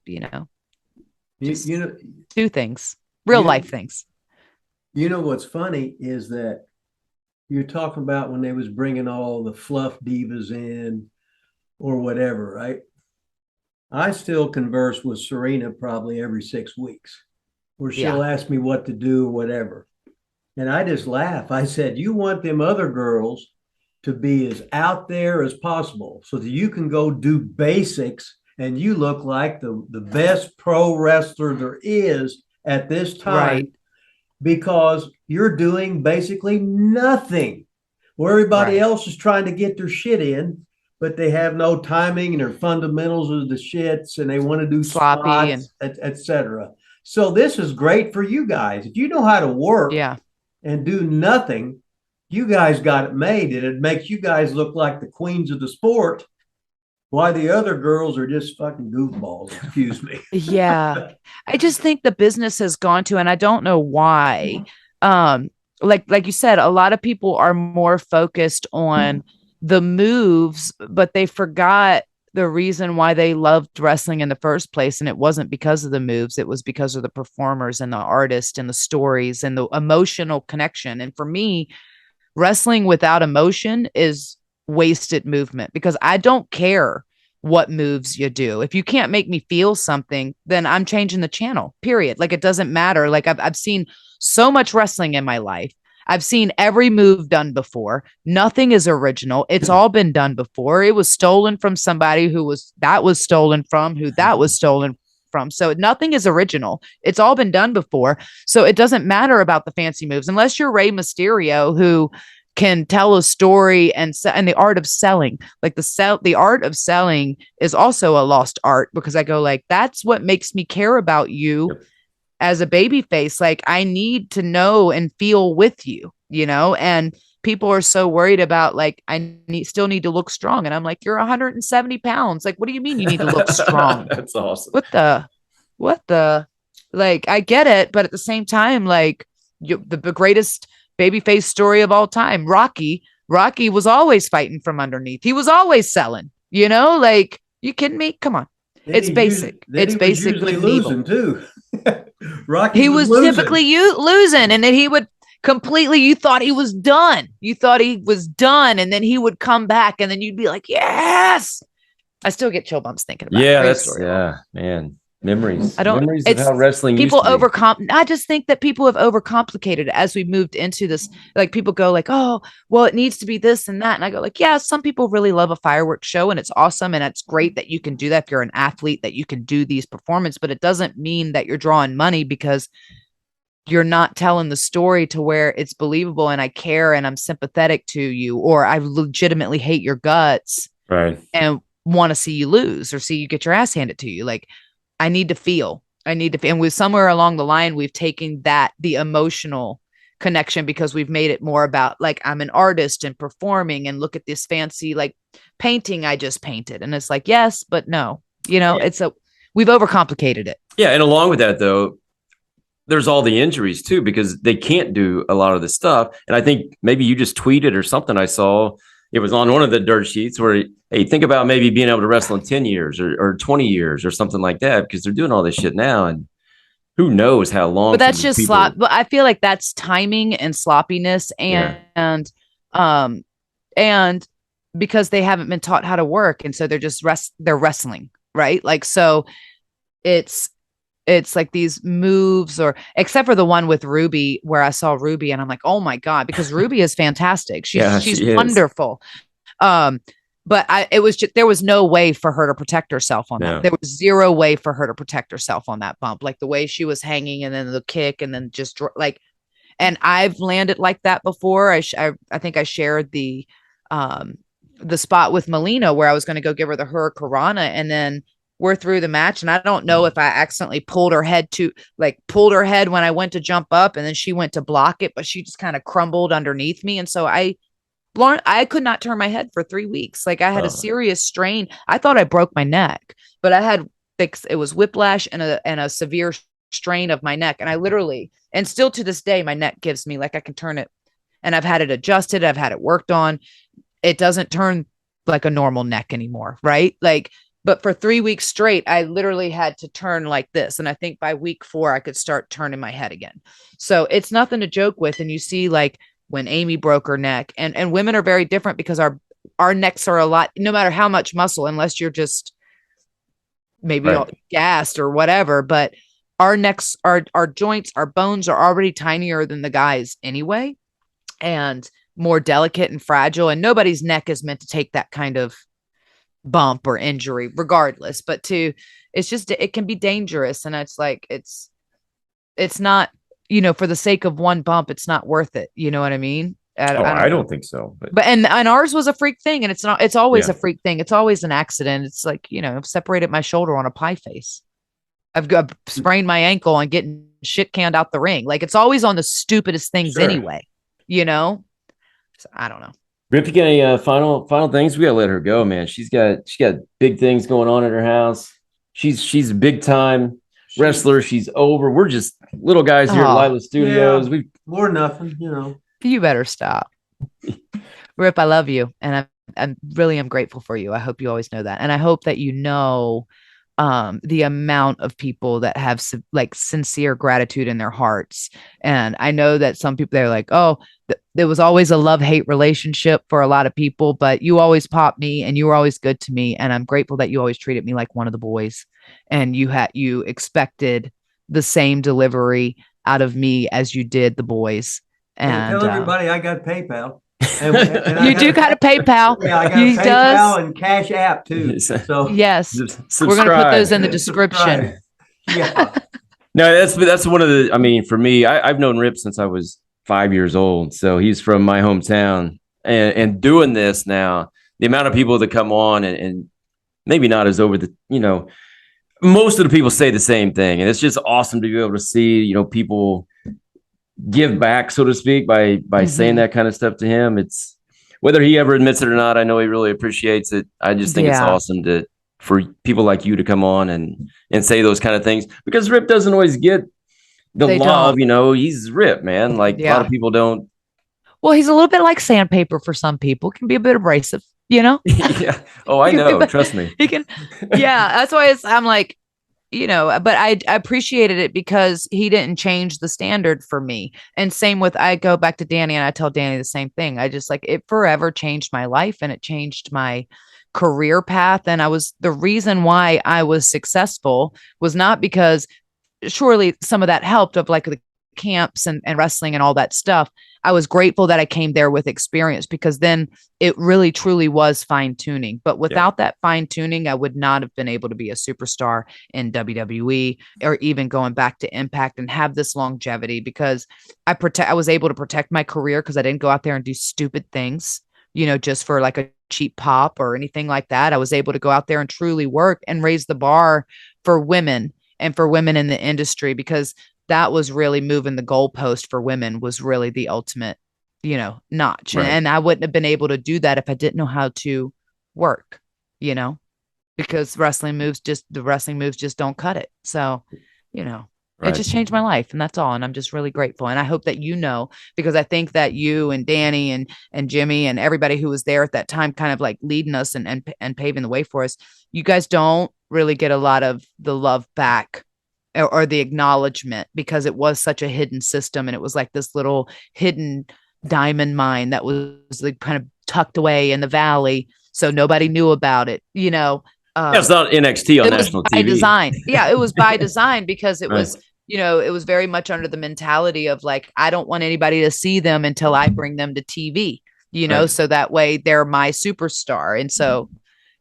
do things, real life things. What's funny is that you're talking about when they was bringing all the fluff divas in or whatever, right? I still converse with Serena probably every 6 weeks, where she'll ask me what to do or whatever. And I just laugh. I said, you want them other girls to be as out there as possible so that you can go do basics and you look like the best pro wrestler there is at this time, Right. because you're doing basically nothing where everybody else is trying to get their shit in, but they have no timing and their fundamentals are the shits and they want to do Sloppy spots, etc. So this is great for you guys. If you know how to work and do nothing, you guys got it made, and it makes you guys look like the queens of the sport. Why the other girls are just fucking goofballs, excuse me. Yeah. I just think the business has gone to, and I don't know why. Like you said, a lot of people are more focused on the moves, but they forgot the reason why they loved wrestling in the first place. And it wasn't because of the moves. It was because of the performers and the artists and the stories and the emotional connection. And for me, wrestling without emotion is wasted movement because I don't care what moves you do. If you can't make me feel something, then I'm changing the channel, period. Like it doesn't matter. Like I've seen so much wrestling in my life. I've seen every move done before. Nothing is original. It's all been done before. It was stolen from somebody who was stolen from, who that was stolen from. So nothing is original. It's all been done before. So it doesn't matter about the fancy moves unless you're Rey Mysterio, who can tell a story and the art of selling. Like the art of selling is also a lost art, because I go like, that's what makes me care about you as a baby face. Like I need to know and feel with you, and people are so worried about like, still need to look strong. And I'm like, you're 170 pounds. Like, what do you mean you need to look strong? That's awesome. What the, like, I get it. But at the same time, like the greatest babyface story of all time, Rocky was always fighting from underneath. He was always selling, like, you kidding me? Come on. It's basic. It's basic. Usually losing too. Rocky he was losing. typically losing, and then he would completely, you thought he was done, and then he would come back, and then you'd be like, yes. I still get chill bumps thinking about it. Yeah, man. Memories. I don't, Memories of it's how wrestling used people to be. I just think that people have overcomplicated it as we moved into this. Like people go like, oh, well, it needs to be this and that. And I go like, yeah, some people really love a fireworks show and it's awesome. And it's great that you can do that if you're an athlete, that you can do these performances, but it doesn't mean that you're drawing money because you're not telling the story to where it's believable and I care and I'm sympathetic to you, or I legitimately hate your guts Right. and want to see you lose or see you get your ass handed to you. Like I need to feel, and with somewhere along the line, we've taken the emotional connection because we've made it more about like, I'm an artist and performing and look at this fancy, like painting I just painted. And it's like, yes, but no, we've overcomplicated it. Yeah. And along with that though, there's all the injuries too, because they can't do a lot of this stuff. And I think maybe you just tweeted or something I saw. It was on one of the dirt sheets where, hey, think about maybe being able to wrestle in 10 years or 20 years or something like that, because they're doing all this shit now. And who knows how long. But that's just slop. But I feel like that's timing and sloppiness and because they haven't been taught how to work. And so they're just they're wrestling, right? Like, so it's like these moves, or except for the one with Ruby where I saw Ruby and I'm like, oh my God, because Ruby is fantastic. She's wonderful. But there was no way for her to protect herself on that. There was zero way for her to protect herself on that bump. Like the way she was hanging and then the kick and then just like, and I've landed like that before. I think I shared the spot with Melina where I was going to go give her the Hurricanrana, and then we're through the match. And I don't know if I accidentally pulled her head when I went to jump up, and then she went to block it, but she just kind of crumbled underneath me. And so I could not turn my head for 3 weeks. Like I had a serious strain. I thought I broke my neck, but I had it was whiplash and a severe strain of my neck. And I literally, and still to this day, my neck gives me like I can turn it, and I've had it adjusted. I've had it worked on. It doesn't turn like a normal neck anymore. Right. Like, but for 3 weeks straight, I literally had to turn like this. And I think by week 4, I could start turning my head again. So it's nothing to joke with. And you see like when Amy broke her neck, and women are very different because our necks are a lot, no matter how much muscle, unless you're just maybe all gassed or whatever, but our necks, our joints, our bones are already tinier than the guys anyway, and more delicate and fragile. And nobody's neck is meant to take that kind of bump or injury regardless, but it can be dangerous. And it's like, it's not, for the sake of one bump, it's not worth it. You know what I mean? I don't think so, but and ours was a freak thing, and it's always a freak thing. It's always an accident. It's like, I've separated my shoulder on a pie face. I've sprained my ankle and getting shit canned out the ring. Like it's always on the stupidest things anyway, So I don't know. Rip, you got any final things? We gotta let her go, man. She's got big things going on at her house. She's a big time wrestler. She's over. We're just little guys here at Lila Studios. Yeah, we're nothing, You better stop. Rip, I love you, and I'm really grateful for you. I hope you always know that, and I hope that the amount of people that have like sincere gratitude in their hearts. And I know that some people, they're like, oh, there was always a love-hate relationship for a lot of people, but you always popped me and you were always good to me. And I'm grateful that you always treated me like one of the boys, and you expected the same delivery out of me as you did the boys. And tell everybody I got PayPal. And you do got a PayPal. Yeah, I got PayPal and Cash App too. So yes, we're going to put those in the description. Yeah. No, that's one of the. I mean, for me, I've known Rip since I was 5 years old, so he's from my hometown, and doing this now, the amount of people that come on and maybe not as over the, most of the people say the same thing, and it's just awesome to be able to see, people give back, so to speak, by saying that kind of stuff to him. It's whether he ever admits it or not, I know he really appreciates it. I just think it's awesome for people like you to come on and say those kind of things, because Rip doesn't always get the love. He's Rip, man. Like a lot of people don't. Well, he's a little bit like sandpaper for some people. Can be a bit abrasive, Yeah. Oh, I know. Trust me. He can. Yeah. That's why I'm like, but I appreciated it because he didn't change the standard for me. And same with, I go back to Danny and I tell Danny the same thing. I just like, it forever changed my life and it changed my career path. And the reason why I was successful was not because surely some of that helped of like the camps and wrestling and all that stuff. I was grateful that I came there with experience because then it really truly was fine tuning. But without that fine tuning, I would not have been able to be a superstar in WWE or even going back to Impact and have this longevity because I was able to protect my career because I didn't go out there and do stupid things, just for like a cheap pop or anything like that. I was able to go out there and truly work and raise the bar for women and for women in the industry because that was really moving the goalpost for women was really the ultimate, notch. Right. And I wouldn't have been able to do that if I didn't know how to work, because the wrestling moves just don't cut it. So, it just changed my life and that's all. And I'm just really grateful. And I hope that, because I think that you and Danny and Jimmy and everybody who was there at that time, kind of like leading us and paving the way for us, you guys don't really get a lot of the love back or the acknowledgement because it was such a hidden system and it was like this little hidden diamond mine that was like kind of tucked away in the valley, so nobody knew about it. It's not NXT on national TV. Design. Yeah, it was by design because it was, it was very much under the mentality of like, I don't want anybody to see them until I bring them to TV, so that way they're my superstar. And so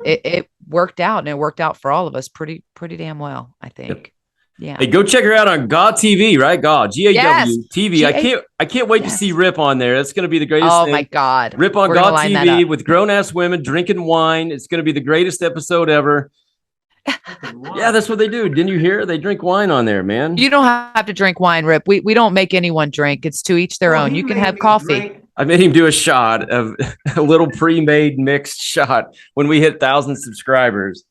it worked out, and it worked out for all of us pretty damn well, I think. Yep. Yeah. Hey, go check her out on GAW TV, right? GAW, GAW TV. I can't wait to see Rip on there. That's going to be the greatest thing. Oh my God. Rip on GAW TV with grown-ass women drinking wine. It's going to be the greatest episode ever. Yeah, that's what they do. Didn't you hear? They drink wine on there, man. You don't have to drink wine, Rip. We don't make anyone drink. It's to each their own. You can have coffee. I made him do a shot of a little pre-made mixed shot when we hit 1,000 subscribers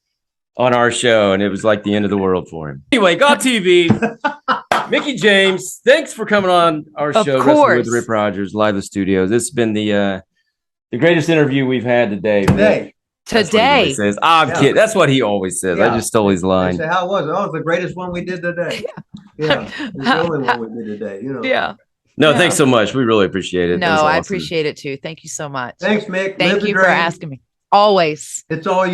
on our show, and it was like the end of the world for him. Anyway, GAW TV, Mickie James, thanks for coming on our show, Wrestling with Rip Rogers, live in the studios. This has been the greatest interview we've had today. Today. Says, I'm kidding. That's what he always says. I just stole his line. Say, how was it? Oh, it's the greatest one we did today. Yeah. It's the only one we did today, Yeah. No, thanks so much. We really appreciate it. No, I appreciate it too. Thank you so much. Thanks, Mick. Thank you for asking me. Always. It's all